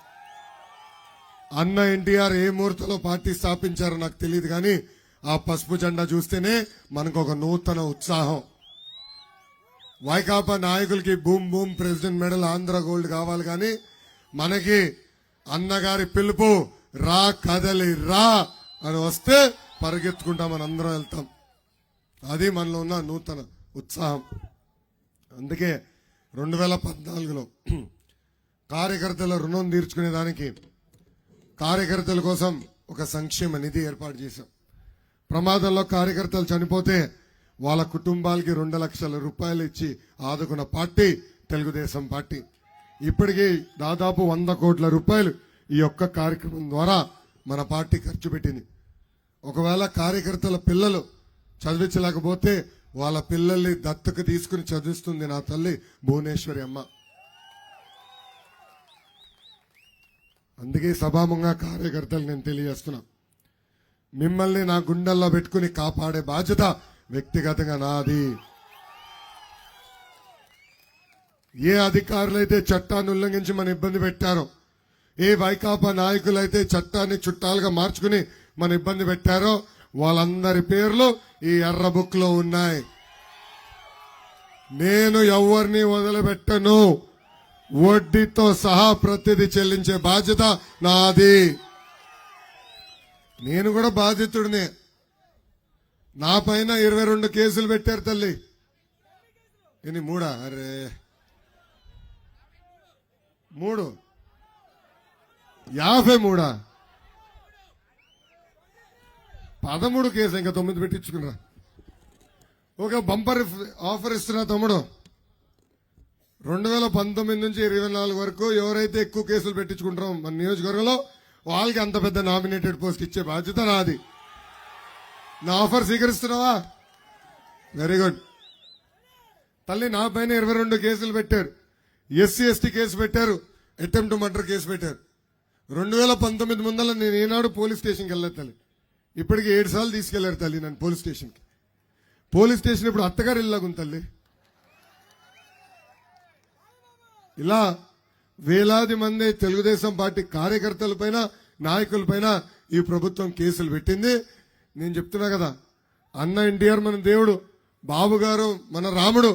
అన్న ఎన్టీఆర్ ఏ ముహూర్తంలో పార్టీ స్థాపించారో నాకు తెలియదు, కానీ ఆ పసుపు జెండా చూస్తేనే మనకు ఒక నూతన ఉత్సాహం. వైకాపా నాయకులకి boom boom president medal Andhra gold కావాలి, కానీ మనకి అన్నగారి పిలుపు రా కదలి రా అని వస్తే పరిగెత్తుకుంటా మనం అందరం వెళ్తాం. అది మనలో ఉన్న నూతన ఉత్సాహం. అందుకే 2014లో కార్యకర్తల రుణం తీర్చుకునేదానికి కార్యకర్తల కోసం ఒక సంక్షేమ నిధి ఏర్పాటు చేశాం. ప్రమాదంలో కార్యకర్తలు చనిపోతే వాళ్ళ కుటుంబాలకి 2 లక్షల రూపాయలు ఇచ్చి ఆదుకున్న పార్టీ తెలుగుదేశం పార్టీ. ఇప్పటికీ దాదాపు 100 కోట్ల రూపాయలు ఈ ఒక్క కార్యక్రమం ద్వారా మన పార్టీ ఖర్చు పెట్టింది. ఒకవేళ కార్యకర్తల పిల్లలు చదివించలేకపోతే వాళ్ళ పిల్లల్ని దత్తకు తీసుకుని చదివిస్తుంది నా తల్లి భువనేశ్వరి అమ్మ. అందుకే సభాముఖంగా కార్యకర్తలు నేను తెలియజేస్తున్నా, మిమ్మల్ని నా గుండెల్లో పెట్టుకుని కాపాడే బాధ్యత వ్యక్తిగతంగా నాది. ఏ అధికారులైతే చట్టాన్ని ఉల్లంఘించి మన ఇబ్బంది పెట్టారో, ఏ వైకాపా నాయకులైతే చట్టాన్ని చుట్టాలుగా మార్చుకుని మన ఇబ్బంది పెట్టారో వాళ్ళందరి పేర్లు ఈ ఎర్ర బుక్ లో ఉన్నాయి. నేను ఎవరిని వదిలిపెట్టను. వడ్డీతో సహా ప్రతిదీ చెల్లించే బాధ్యత నాది. నేను కూడా బాధితుడినే. నా పైన 22 కేసులు పెట్టారు తల్లి. ఎన్ని? 3? అరే 3 53. 13 కేసు, ఇంకా 9 పెట్టించుకున్నా. ఒక బంపర్ ఆఫర్ ఇస్తున్నా తమ్ముడు. 2019 నుంచి 24 వరకు ఎవరైతే ఎక్కువ కేసులు పెట్టించుకుంటారో మన నియోజకవర్గంలో వాళ్ళకి అంత పెద్ద నామినేటెడ్ పోస్ట్ ఇచ్చే బాధ్యత నాది. నా ఆఫర్ స్వీకరిస్తున్నావా? Very good. తల్లి, నా పైన 22 కేసులు పెట్టారు. ఎస్సీ ఎస్టీ కేసు పెట్టారు, అటెంప్ట్ మర్డర్ కేసు పెట్టారు. 2019 ముందల నేను ఏనాడు పోలీస్ స్టేషన్కి వెళ్ళలేదు తల్లి. ఇప్పటికి 7 సార్లు తీసుకెళ్లారు తల్లి నన్ను పోలీస్ స్టేషన్కి. పోలీస్ స్టేషన్ ఇప్పుడు అత్తగారు ఇల్లాగుంది తల్లి. ఇలా వేలాది మంది తెలుగుదేశం పార్టీ కార్యకర్తలపైన, నాయకులపైన ఈ ప్రభుత్వం కేసులు పెట్టింది. నేను చెప్తున్నా కదా, అన్న ఎన్టీఆర్ మన దేవుడు, బాబు గారు మన రాముడు,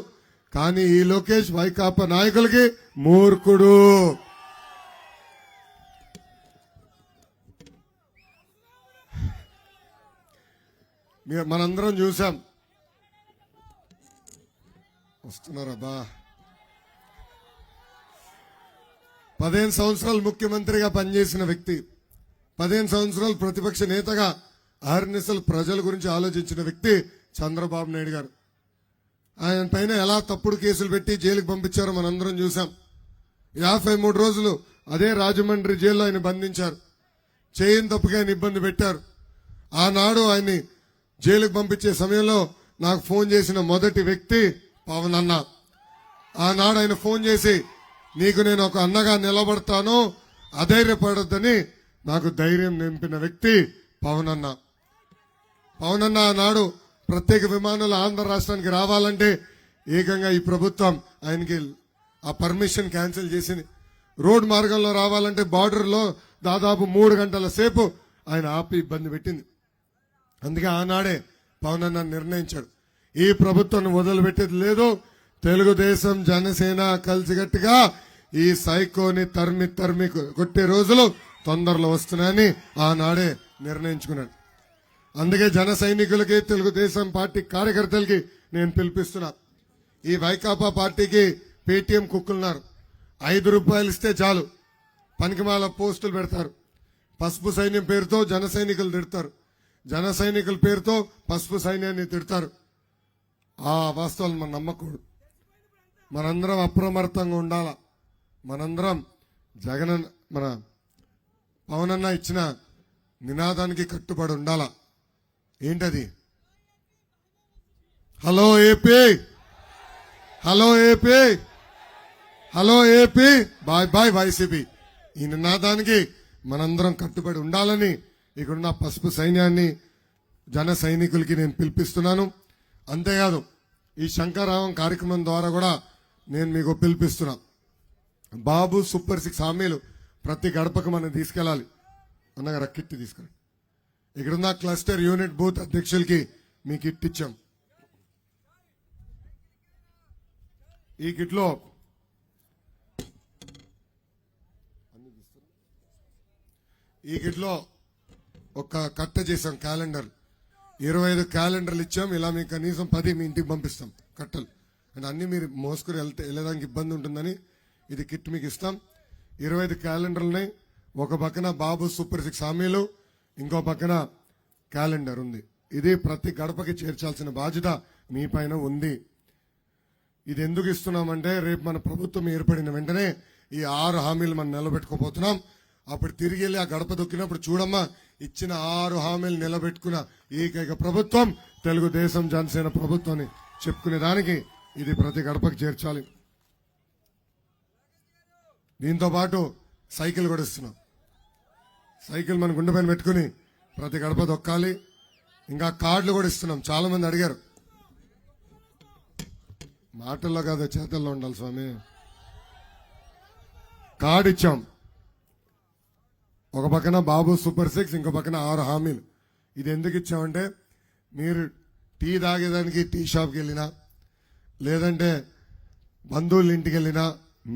కానీ ఈ లోకేష్ వైకాపా నాయకులకి మూర్ఖుడు. మనందరం చూసాం. వస్తున్నారబ్బా. 15 సంవత్సరాలు ముఖ్యమంత్రిగా పనిచేసిన వ్యక్తి, 15 సంవత్సరాలు ప్రతిపక్ష నేతగా అహర్నిశలు ప్రజల గురించి ఆలోచించిన వ్యక్తి చంద్రబాబు నాయుడు గారు. ఆయన పైన ఎలా తప్పుడు కేసులు పెట్టి జైలుకు పంపించారో మనందరం చూసాం. 53 రోజులు అదే రాజమండ్రి జైల్లో ఆయన బంధించారు. చేయని తప్పుగా ఆయన ఇబ్బంది పెట్టారు. ఆనాడు ఆయన్ని జైలుకు పంపించే సమయంలో నాకు ఫోన్ చేసిన మొదటి వ్యక్తి పవన్ అన్న. ఆనాడు ఆయన ఫోన్ చేసి, నీకు నేను ఒక అన్నగా నిలబడతాను, అధైర్యపడొద్దని నాకు ధైర్యం నింపిన వ్యక్తి పవన్ అన్న. పవన్ అన్న ఆనాడు ప్రత్యేక విమానాలు ఆంధ్ర రాష్ట్రానికి రావాలంటే ఏకంగా ఈ ప్రభుత్వం ఆయనకి ఆ పర్మిషన్ క్యాన్సిల్ చేసింది. రోడ్ మార్గంలో రావాలంటే బార్డర్లో దాదాపు 3 గంటల సేపు ఆయన ఆపి ఇబ్బంది పెట్టింది. అందుకే ఆనాడే పవన్ అన్న నిర్ణయించాడు, ఈ ప్రభుత్వాన్ని వదిలిపెట్టేది లేదు, తెలుగుదేశం జనసేన కలిసిగట్టుగా ఈ సైకోని తరిమి తరిమి కొట్టే రోజులు తొందరలో వస్తున్నాయని ఆనాడే నిర్ణయించుకున్నాడు. అందుకే జన సైనికులకి, తెలుగుదేశం పార్టీ కార్యకర్తలకి నేను పిలిపిస్తున్నా. ఈ వైకాపా పార్టీకి పేటీఎం కుక్కులున్నారు. 5 రూపాయలు ఇస్తే చాలు పనికిమాల పోస్టులు పెడతారు. పసుపు సైన్యం పేరుతో జన సైనికులు తిడతారు, జన సైనికుల పేరుతో పసుపు సైన్యాన్ని తిడతారు. ఆ వాస్తవాలను మనం నమ్మకూడదు. మనందరం అప్రమత్తంగా ఉండాలా. మనందరం మన పవన్ అన్న ఇచ్చిన నినాదానికి కట్టుబడి ఉండాలా. ఏంటది? Hello AP, hello AP, hello AP, bye bye YCP. ఈ నినాదానికి మనందరం కట్టుబడి ఉండాలని ఇక్కడున్న పసుపు సైన్యాన్ని, జన సైనికులకి నేను పిలిపిస్తున్నాను. అంతేకాదు, ఈ శంకరావం కార్యక్రమం ద్వారా కూడా నేను మీకు పిలిపిస్తున్నా. బాబు సూపర్ 6 హామీలు ప్రతి గడపకు మనం తీసుకెళ్లాలి. అన్నగారు కిట్ తీసుకురండి. ఇక్కడున్న క్లస్టర్ యూనిట్ బూత్ అధ్యక్షులకి మీ కిట్ ఇచ్చాం. ఈ కిట్లో ఒక కట్ట చేసాం క్యాలెండర్. 25 క్యాలెండర్లు ఇచ్చాం. ఇలా మీకు కనీసం 10 మీ ఇంటికి పంపిస్తాం కట్టలు. అంటే అన్ని మీరు మోసుకుని వెళ్ళడానికి ఇబ్బంది ఉంటుందని ఇది కిట్ మీకు ఇస్తాం. 25 క్యాలెండర్లున్నాయి. ఒక పక్కన బాబు సూపర్ 6 హామీలు, ఇంకో పక్కన క్యాలెండర్ ఉంది. ఇది ప్రతి గడపకి చేర్చాల్సిన బాధ్యత మీ పైన ఉంది. ఇది ఎందుకు ఇస్తున్నామంటే రేపు మన ప్రభుత్వం ఏర్పడిన వెంటనే ఈ 6 హామీలు మనం నిలబెట్టుకోబోతున్నాం. అప్పుడు తిరిగి వెళ్ళి ఆ గడప దొక్కినప్పుడు చూడమ్మా, ఇచ్చిన 6 హామీలు నిలబెట్టుకున్న ఏకైక ప్రభుత్వం తెలుగుదేశం జనసేన ప్రభుత్వం అని చెప్పుకునే దానికి ఇది ప్రతి గడపకు చేర్చాలి. దీంతో పాటు సైకిల్ కూడా ఇస్తున్నాం. సైకిల్ మన గుండె పైన పెట్టుకుని ప్రతి గడప దొక్కాలి. ఇంకా కార్డులు కూడా ఇస్తున్నాం. చాలా మంది అడిగారు. మాటల్లో కాదు, చేతల్లో ఉండాలి స్వామి. కార్డు ఇచ్చాం. ఒక పక్కన బాబు సూపర్ 6, ఇంకో పక్కన 6 హామీలు. ఇది ఎందుకు ఇచ్చామంటే మీరు టీ తాగేదానికి టీ షాప్కి వెళ్ళినా, లేదంటే బంధువుల ఇంటికి వెళ్ళినా,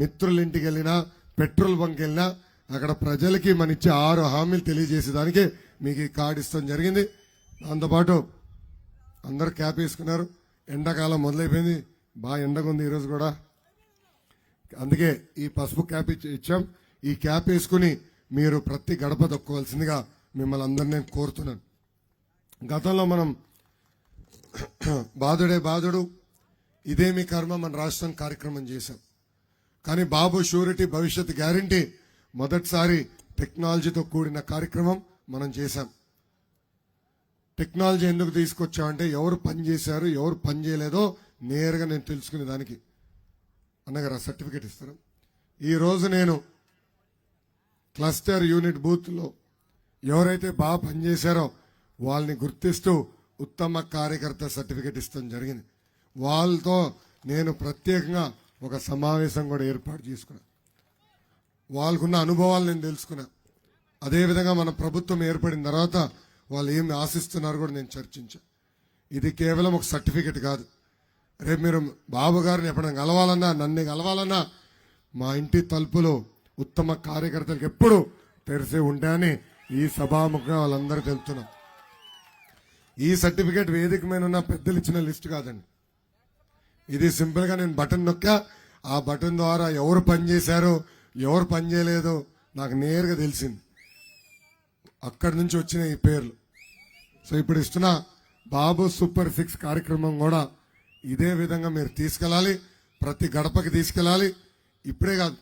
మిత్రుల ఇంటికి వెళ్ళినా, పెట్రోల్ బంక్ వెళ్ళినా, అక్కడ ప్రజలకి మన ఇచ్చే 6 హామీలు తెలియజేసేదానికి మీకు ఈ కార్డు ఇస్తాం జరిగింది. దాంతోపాటు అందరు క్యాప్ వేసుకున్నారు. ఎండాకాలం మొదలైపోయింది, బాగా ఎండగా ఉంది ఈరోజు కూడా. అందుకే ఈ పసుపు క్యాప్ ఇచ్చాం. ఈ క్యాప్ వేసుకుని మీరు ప్రతి గడప దొక్కవలసిందిగా మిమ్మల్ని అందరినీ నేను కోరుతున్నాను. గతంలో మనం బాధుడే బాధుడు, ఇదే మీ కర్మ మన రాష్ట్రం కార్యక్రమం చేశాం. కానీ బాబు షూరిటీ భవిష్యత్ గ్యారంటీ మొదటిసారి టెక్నాలజీతో కూడిన కార్యక్రమం మనం చేశాం. టెక్నాలజీ ఎందుకు తీసుకొచ్చామంటే ఎవరు పని చేశారు, ఎవరు పని చేయలేదో నేరుగా నేను తెలుసుకునే దానికి. అన్నగారు సర్టిఫికేట్ ఇస్తారు. ఈరోజు నేను క్లస్టర్ యూనిట్ బూత్లో ఎవరైతే బాగా పనిచేశారో వాళ్ళని గుర్తిస్తూ ఉత్తమ కార్యకర్త సర్టిఫికేట్ ఇస్తాం జరిగింది. వాళ్ళతో నేను ప్రత్యేకంగా ఒక సమావేశం కూడా ఏర్పాటు చేసుకున్నా. వాళ్ళకున్న అనుభవాలు నేను తెలుసుకున్నా. అదేవిధంగా మన ప్రభుత్వం ఏర్పడిన తర్వాత వాళ్ళు ఏమి ఆశిస్తున్నారు కూడా నేను చర్చించా. ఇది కేవలం ఒక సర్టిఫికేట్ కాదు. రేపు మీరు బాబు గారిని ఎప్పుడైనా కలవాలన్నా, నన్ను కలవాలన్నా మా ఇంటి తలుపులు ఉత్తమ కార్యకర్తలకు ఎప్పుడు తెరిసే ఉంటాయని ఈ సభాముఖంగా వాళ్ళందరూ తెలుపుతున్నాం. ఈ సర్టిఫికేట్ వేదిక మీద ఉన్న పెద్దలు ఇచ్చిన లిస్ట్ కాదండి. ఇది సింపుల్ గా నేను బటన్ నొక్కా, ఆ బటన్ ద్వారా ఎవరు పనిచేశారో ఎవరు పని చేయలేదో నాకు నేరుగా తెలిసింది. అక్కడి నుంచి వచ్చిన ఈ పేర్లు. సో ఇప్పుడు ఇస్తున్న బాబు సూపర్ 6 కార్యక్రమం కూడా ఇదే విధంగా మీరు తీసుకెళ్ళాలి, ప్రతి గడపకి తీసుకెళ్ళాలి. ఇప్పుడే కాదు,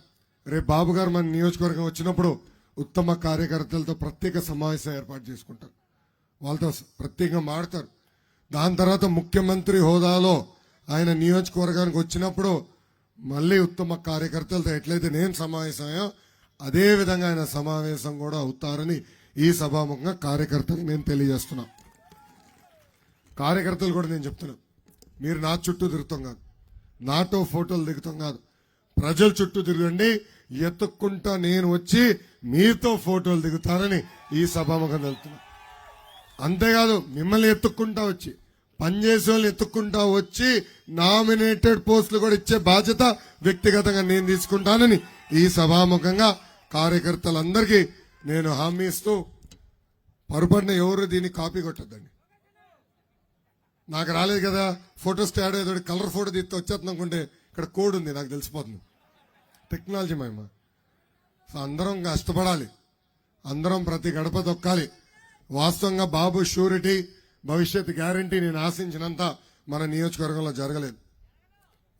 రేపు బాబు గారు మన నియోజకవర్గం వచ్చినప్పుడు ఉత్తమ కార్యకర్తలతో ప్రత్యేక సమావేశం ఏర్పాటు చేసుకుంటారు. వాళ్ళతో ప్రత్యేకంగా మాడతారు. దాని తర్వాత ముఖ్యమంత్రి హోదాలో ఆయన నియోజకవర్గానికి వచ్చినప్పుడు మళ్ళీ ఉత్తమ కార్యకర్తలతో ఎట్లయితే నేను సమావేశమయ్యో అదే విధంగా ఆయన సమావేశం కూడా అవుతారని ఈ సభాముఖంగా కార్యకర్తలకు నేను తెలియజేస్తున్నా. కార్యకర్తలు కూడా నేను చెప్తున్నా, మీరు నా చుట్టూ తిరుగుతాం కాదు, నాతో ఫోటోలు దిగుతాం కాదు, ప్రజల చుట్టూ తిరగండి. ఎత్తుక్కుంటా నేను వచ్చి మీతో ఫోటోలు దిగుతానని ఈ సభాముఖం తెలుపుతున్నా. అంతేకాదు, మిమ్మల్ని ఎత్తుక్కుంటా వచ్చి, పనిచేసే వాళ్ళని ఎత్తుక్కుంటా వచ్చి నామినేటెడ్ పోస్టులు కూడా ఇచ్చే బాధ్యత వ్యక్తిగతంగా నేను తీసుకుంటానని ఈ సభాముఖంగా కార్యకర్తలందరికీ నేను హామీ ఇస్తూ, పొరపాటున ఎవరు దీన్ని కాపీ కొట్టద్దండి. నాకు రాలేదు కదా ఫోటో స్టాడ్ ఏదో కలర్ ఫోటో తీస్తే వచ్చేస్తుంది అనుకుంటే ఇక్కడ కోడ్ ఉంది, నాకు తెలిసిపోతుంది. టెక్నాలజీ మహిమ. సో అందరం కష్టపడాలి, అందరం ప్రతి గడప దొక్కాలి. వాస్తవంగా బాబు షూరిటీ భవిష్యత్ గ్యారంటీ నేను ఆశించినంత మన నియోజకవర్గంలో జరగలేదు.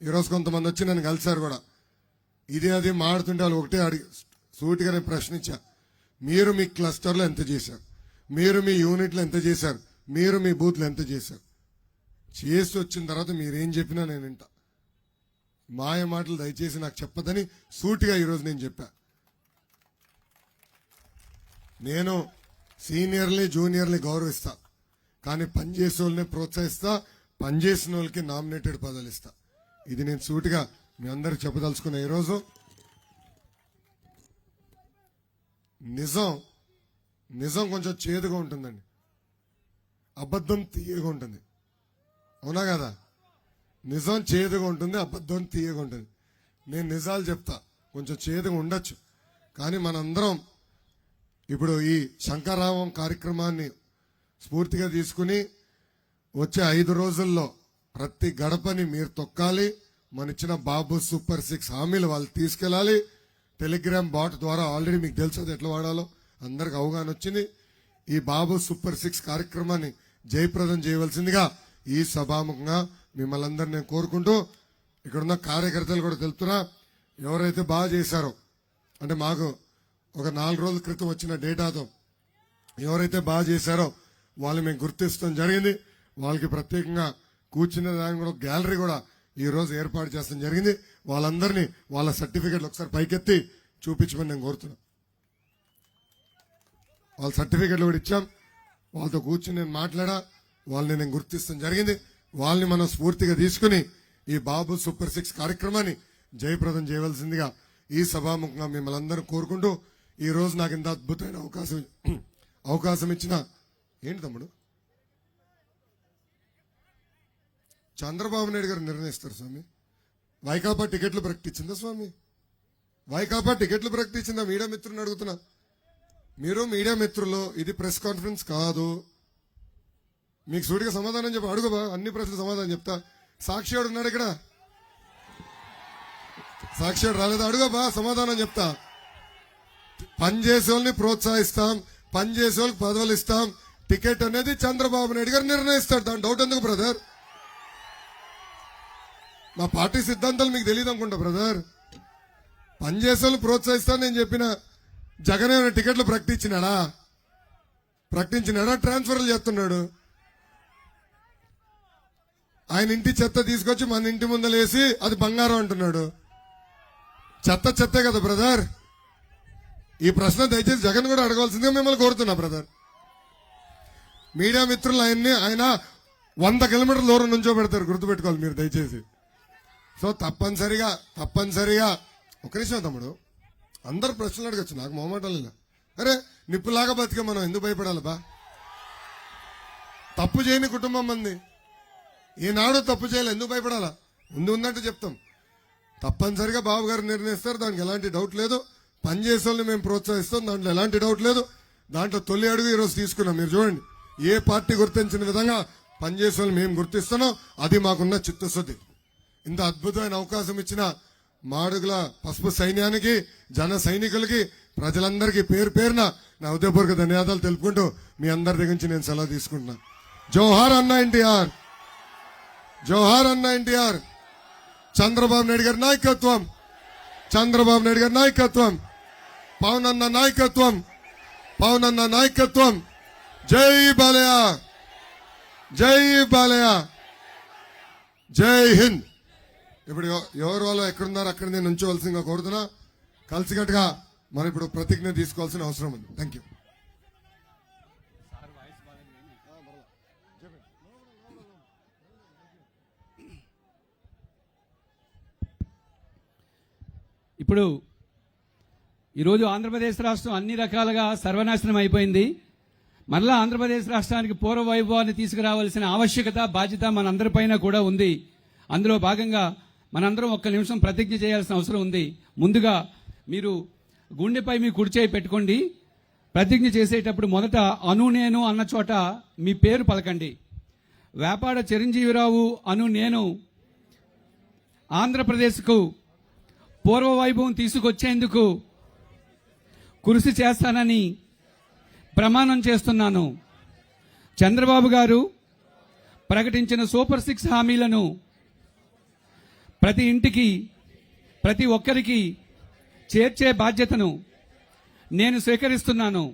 ఈరోజు కొంతమంది వచ్చి నన్ను కలిశారు కూడా. ఇదే అది మాడుతుంటే వాళ్ళు ఒకటే అడిగి సూటిగా నేను ప్రశ్నించా, మీరు మీ క్లస్టర్లో ఎంత చేశారు, మీరు మీ యూనిట్లో ఎంత చేశారు, మీరు మీ బూత్లో ఎంత చేశారు, చేసి వచ్చిన తర్వాత మీరేం చెప్పినా నేను వింటా. మాయ మాటలు దయచేసి నాకు చెప్పదని సూటిగా ఈరోజు నేను చెప్పా. నేను సీనియర్ని జూనియర్ని గౌరవిస్తా, కానీ పనిచేసే వాళ్ళని ప్రోత్సహిస్తా, పనిచేసిన వాళ్ళకి నామినేటెడ్ పదవులు ఇస్తా. ఇది నేను సూటిగా మీ అందరికి చెప్పదలుచుకున్నా. ఈరోజు నిజం కొంచెం చేదుగా ఉంటుందండి, అబద్ధం తీయగా ఉంటుంది. అవునా కదా? నిజం చేదుగా ఉంటుంది, అబద్ధం తీయగా ఉంటుంది. నేను నిజాలు చెప్తా, కొంచెం చేదుగా ఉండొచ్చు, కానీ మనందరం ఇప్పుడు ఈ శంకరరావం కార్యక్రమాన్ని స్ఫూర్తిగా తీసుకుని వచ్చే 5 రోజుల్లో ప్రతి గడపని మీరు తొక్కాలి. మన ఇచ్చిన బాబు సూపర్ 6 హామీలు వాళ్ళు తీసుకెళ్లాలి. టెలిగ్రామ్ బాట్ ద్వారా ఆల్రెడీ మీకు తెలుసు అది ఎట్లా వాడాలో అందరికి అవగాహన వచ్చింది. ఈ బాబు సూపర్ 6 కార్యక్రమాన్ని జయప్రదం చేయవలసిందిగా ఈ సభాముఖంగా మిమ్మల్ని అందరినీ నేను కోరుకుంటూ ఇక్కడున్న కార్యకర్తలు కూడా తెలుపుతున్నా, ఎవరైతే బాగా చేశారో అంటే మాకు ఒక 4 రోజుల క్రితం వచ్చిన డేటాతో ఎవరైతే బాగా చేశారో వాళ్ళు మేము గుర్తిస్తాం జరిగింది. వాళ్ళకి ప్రత్యేకంగా కూర్చునే దానికి కూడా గ్యాలరీ కూడా ఈ రోజు ఏర్పాటు చేస్తాం జరిగింది. వాళ్ళందరినీ వాళ్ళ సర్టిఫికెట్లు ఒకసారి పైకెత్తి చూపించమని నేను కోరుతున్నా. వాళ్ళ సర్టిఫికెట్లు కూడా ఇచ్చాం. వాళ్ళతో కూర్చుని నేను మాట్లాడా, వాళ్ళని నేను గుర్తిస్తాం జరిగింది. వాళ్ళని మనం స్ఫూర్తిగా తీసుకుని ఈ బాబు సూపర్ 6 కార్యక్రమాన్ని జయప్రదం చేయవలసిందిగా ఈ సభాముఖంగా మిమ్మల్ని అందరూ కోరుకుంటూ, ఈ రోజు నాకు ఇంత అద్భుతమైన అవకాశం ఇచ్చిన ఏంటి తమ్ముడు చంద్రబాబు నాయుడు గారు నిర్ణయిస్తారు స్వామి. వైకాపా టికెట్లు ప్రకటించిందా స్వామి? వైకాపా టికెట్లు ప్రకటించిందా? మీడియా మిత్రుని అడుగుతున్నా. మీరు మీడియా మిత్రులు, ఇది ప్రెస్ కాన్ఫరెన్స్ కాదు. మీకు సూటిగా సమాధానం చెప్పి అడుగుబా, అన్ని ప్రశ్నలు సమాధానం చెప్తా. సాక్షివాడు ఉన్నాడు ఇక్కడ, సాక్షివాడు రాలేదా? అడుగుబా, సమాధానం చెప్తా. పనిచేసే వాళ్ళని ప్రోత్సహిస్తాం, పనిచేసే వాళ్ళకి పదవులు ఇస్తాం. టికెట్ అనేది చంద్రబాబు నాయుడు గారు నిర్ణయిస్తాడు. దాని డౌట్ ఎందుకు బ్రదర్? మా పార్టీ సిద్ధాంతాలు మీకు తెలియదు అనుకుంటా బ్రదర్. పనిచేసే వాళ్ళు ప్రోత్సహిస్తాను నేను చెప్పిన. జగన్ ఏమైనా టికెట్లు ప్రకటించినాడా? ట్రాన్స్ఫర్లు చేస్తున్నాడు. ఆయన ఇంటి చెత్త తీసుకొచ్చి మన ఇంటి ముందలేసి అది బంగారం అంటున్నాడు. చెత్తే కదా బ్రదర్. ఈ ప్రశ్న దయచేసి జగన్ కూడా అడగవలసిందిగా మిమ్మల్ని కోరుతున్నా బ్రదర్. మీడియా మిత్రులు ఆయన 100 కిలోమీటర్ల దూరం నుంచో పెడతారు, గుర్తుపెట్టుకోవాలి మీరు దయచేసి. సో తప్పనిసరిగా ఒక నిమిషం తమ్ముడు, అందరు ప్రశ్నలు అడగచ్చు, నాకు మొహమాటాలు ఇలా. అరే నిప్పులాగా బతికే మనం ఎందుకు భయపడాలి బా? తప్పు చేయని కుటుంబం మంది, ఈనాడు తప్పు చేయాలి, ఎందుకు భయపడాలా? ఉన్నట్టు చెప్తాం. తప్పనిసరిగా బాబు గారు నిర్ణయిస్తారు, దానికి ఎలాంటి డౌట్ లేదు. పనిచేసే వాళ్ళని మేము ప్రోత్సహిస్తాం, దాంట్లో ఎలాంటి డౌట్ లేదు. దాంట్లో తొలి అడుగు ఈరోజు తీసుకున్నాం. మీరు చూడండి, ఏ పార్టీ గుర్తించిన విధంగా పనిచేసే వాళ్ళని మేము గుర్తిస్తున్నాం. అది మాకున్న చిత్తశుద్ధి. ఇంత అద్భుతమైన అవకాశం ఇచ్చిన మాడుగుల పసుపు సైన్యానికి, జన సైనికులకి, ప్రజలందరికీ పేరు పేరున నా హృదయపూర్వక ధన్యవాదాలు తెలుపుకుంటూ మీ అందరి దగ్గర నుంచి నేను సెలవు తీసుకుంటున్నా. జోహార్ అన్న ఎన్టీఆర్, జోహార్ అన్న ఎన్టీఆర్. చంద్రబాబు నాయుడు గారి నాయకత్వం, చంద్రబాబు నాయుడు గారి నాయకత్వం, పవన్ అన్న నాయకత్వం, పవన్ అన్న నాయకత్వం. జై బాలయ్య, జై బాలయ్య, జై హింద్. ఇప్పుడు ఎవరు వాళ్ళు ఎక్కడున్నారో అక్కడ నేను ఉంచవలసిందిగా కోరుతున్నా. కలిసికట్టుగా మనం ఇప్పుడు ప్రతిజ్ఞ తీసుకోవాల్సిన అవసరం ఉంది. Thank you. ఇప్పుడు ఈరోజు ఆంధ్రప్రదేశ్ రాష్ట్రం అన్ని రకాలుగా సర్వనాశనం అయిపోయింది. మరలా ఆంధ్రప్రదేశ్ రాష్ట్రానికి పూర్వ వైభవాన్ని తీసుకురావాల్సిన ఆవశ్యకత, బాధ్యత మనందరిపైన కూడా ఉంది. అందులో భాగంగా మనందరం ఒక్క నిమిషం ప్రతిజ్ఞ చేయాల్సిన అవసరం ఉంది. ముందుగా మీరు గుండెపై మీ కుడి చేయి పెట్టుకోండి. ప్రతిజ్ఞ చేసేటప్పుడు మొదట అను నేను అన్న చోట మీ పేరు పలకండి. వేపాడ చిరంజీవిరావు అను నేను ఆంధ్రప్రదేశ్కు పూర్వ వైభవం తీసుకొచ్చేందుకు కృషి చేస్తానని ప్రమాణం చేస్తున్నాను. చంద్రబాబు గారు ప్రకటించిన సూపర్ 6 హామీలను ప్రతి ఇంటికి, ప్రతి ఒక్కరికి చేర్చే బాధ్యతను నేను స్వీకరిస్తున్నాను.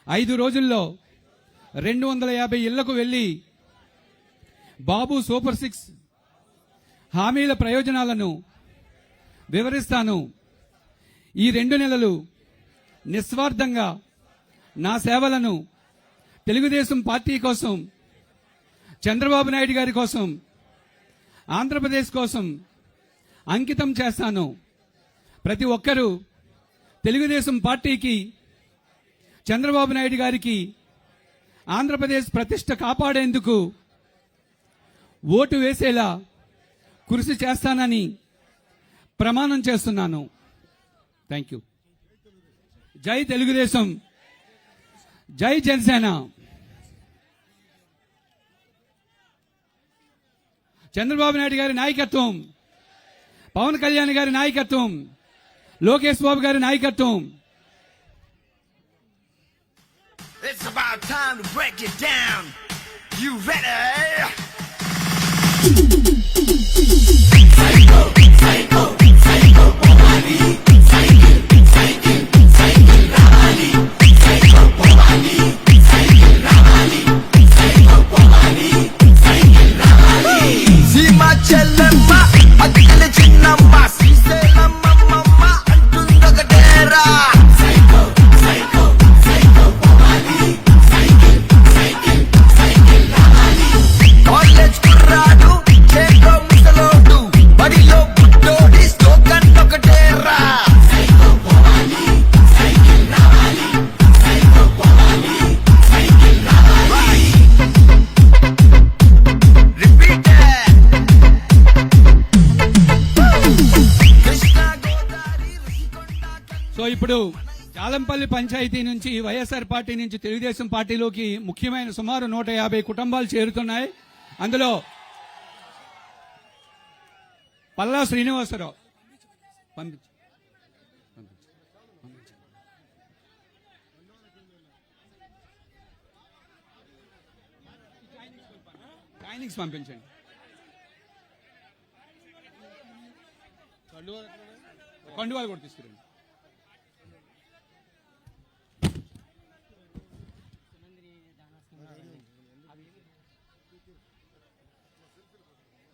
5 రోజుల్లో 250 ఇళ్లకు వెళ్లి బాబు సూపర్ 6 హామీల ప్రయోజనాలను వివరిస్తాను. ఈ 2 నెలలు నిస్వార్థంగా నా సేవలను తెలుగుదేశం పార్టీ కోసం, చంద్రబాబు నాయుడు గారి కోసం, ఆంధ్రప్రదేశ్ కోసం అంకితం చేస్తాను. ప్రతి ఒక్కరూ తెలుగుదేశం పార్టీకి, చంద్రబాబు నాయుడు గారికి, ఆంధ్రప్రదేశ్ ప్రతిష్ట కాపాడేందుకు ఓటు వేసేలా కృషి చేస్తానని ప్రమాణం చేస్తున్నాను. Thank you. జై తెలుగుదేశం, జై జనసేన. చంద్రబాబు నాయుడు గారి నాయకత్వం, పవన్ కళ్యాణ్ గారి నాయకత్వం, లోకేష్ బాబు గారి నాయకత్వం. It's about time to break it down. You ready? Seema చెల్లమ్మ అక్కల చిన్నమ్మ శ్రీశైలమ్మమ్మ అంటుందొకటేరా కాలేజ్ కుర్రాడు చేతో ముసలోడు బడిలో బుడ్డోడి స్లోగన్ ఒకటేరా రిపీట్ కృష్ణా గోదావరి రుషికొండ సో ఇప్పుడు జాలంపల్లి పంచాయతీ నుంచి వైఎస్ఆర్ పార్టీ నుంచి తెలుగుదేశం పార్టీలోకి ముఖ్యమైన సుమారు 150 కుటుంబాలు చేరుతున్నాయి. అందులో పల్లా శ్రీనివాసరావు పంపించు ట్రైనింగ్స్ పంపించండి. కండువాలు కూడా తీసుకురండి.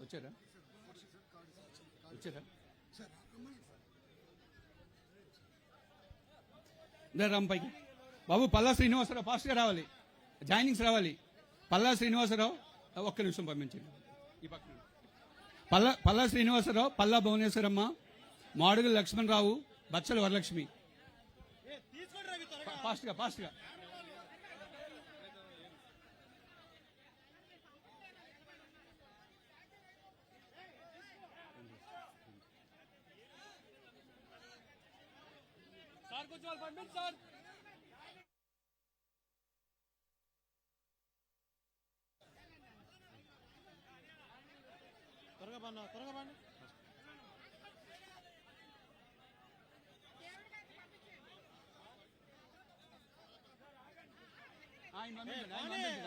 వచ్చారా రాంపైకి బాబు పల్లా శ్రీనివాసరావు ఫాస్ట్గా రావాలి, జాయినింగ్స్ రావాలి. పల్లా శ్రీనివాసరావు ఒక్క నిమిషం పంపించండి. ఈ పక్కన పల్లా శ్రీనివాసరావు, పల్లా భువనేశ్వరమ్మ, మాడుగుల లక్ష్మణరావు, బచ్చల వరలక్ష్మి. ఫాస్ట్గా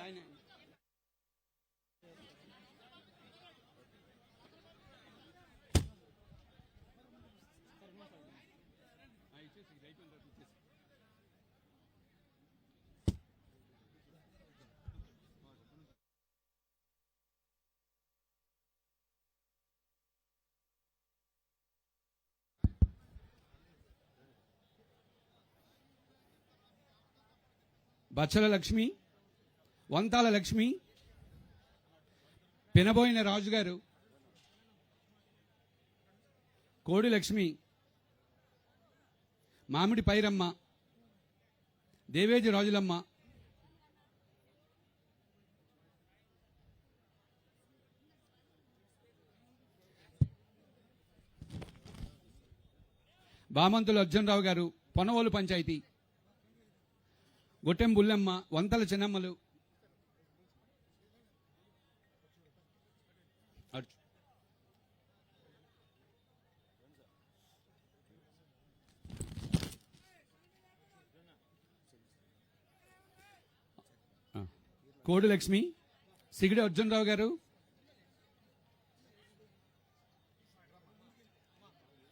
ఆయన బచ్చల లక్ష్మి, వంతాల లక్ష్మి, పినబోయిన రాజు గారు, కోడి లక్ష్మి, మామిడి పైరమ్మ, దేవేజి రాజులమ్మ, బామంతుల అర్జునరావు గారు, పొనవోలు పంచాయతీ, గొట్టెం బుల్లమ్మ, వంతల చిన్నమ్మలు, కోడి లక్ష్మి, సిగిడి అర్జునరావు గారు,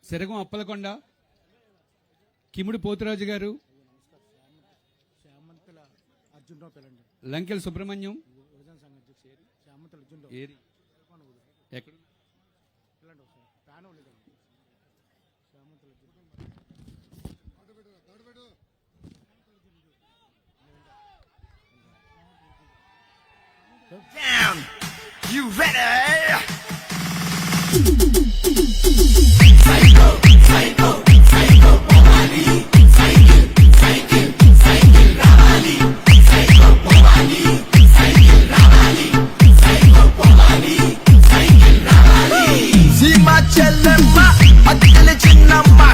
సిరగం అప్పలకొండ, కిముడి పోతురాజు గారు, లంకెల్ సుబ్రహ్మణ్యం, ఏరి ఎక్కడ Damn, you ready? Psycho, psycho, psycho, Bhavani. Cycle, cycle, cycle, Ravani. Psycho, Bhavani. Cycle, Ravani. Psycho, Bhavani. Cycle, Ravani. Sima Chellamma, Akkala Chinnamma.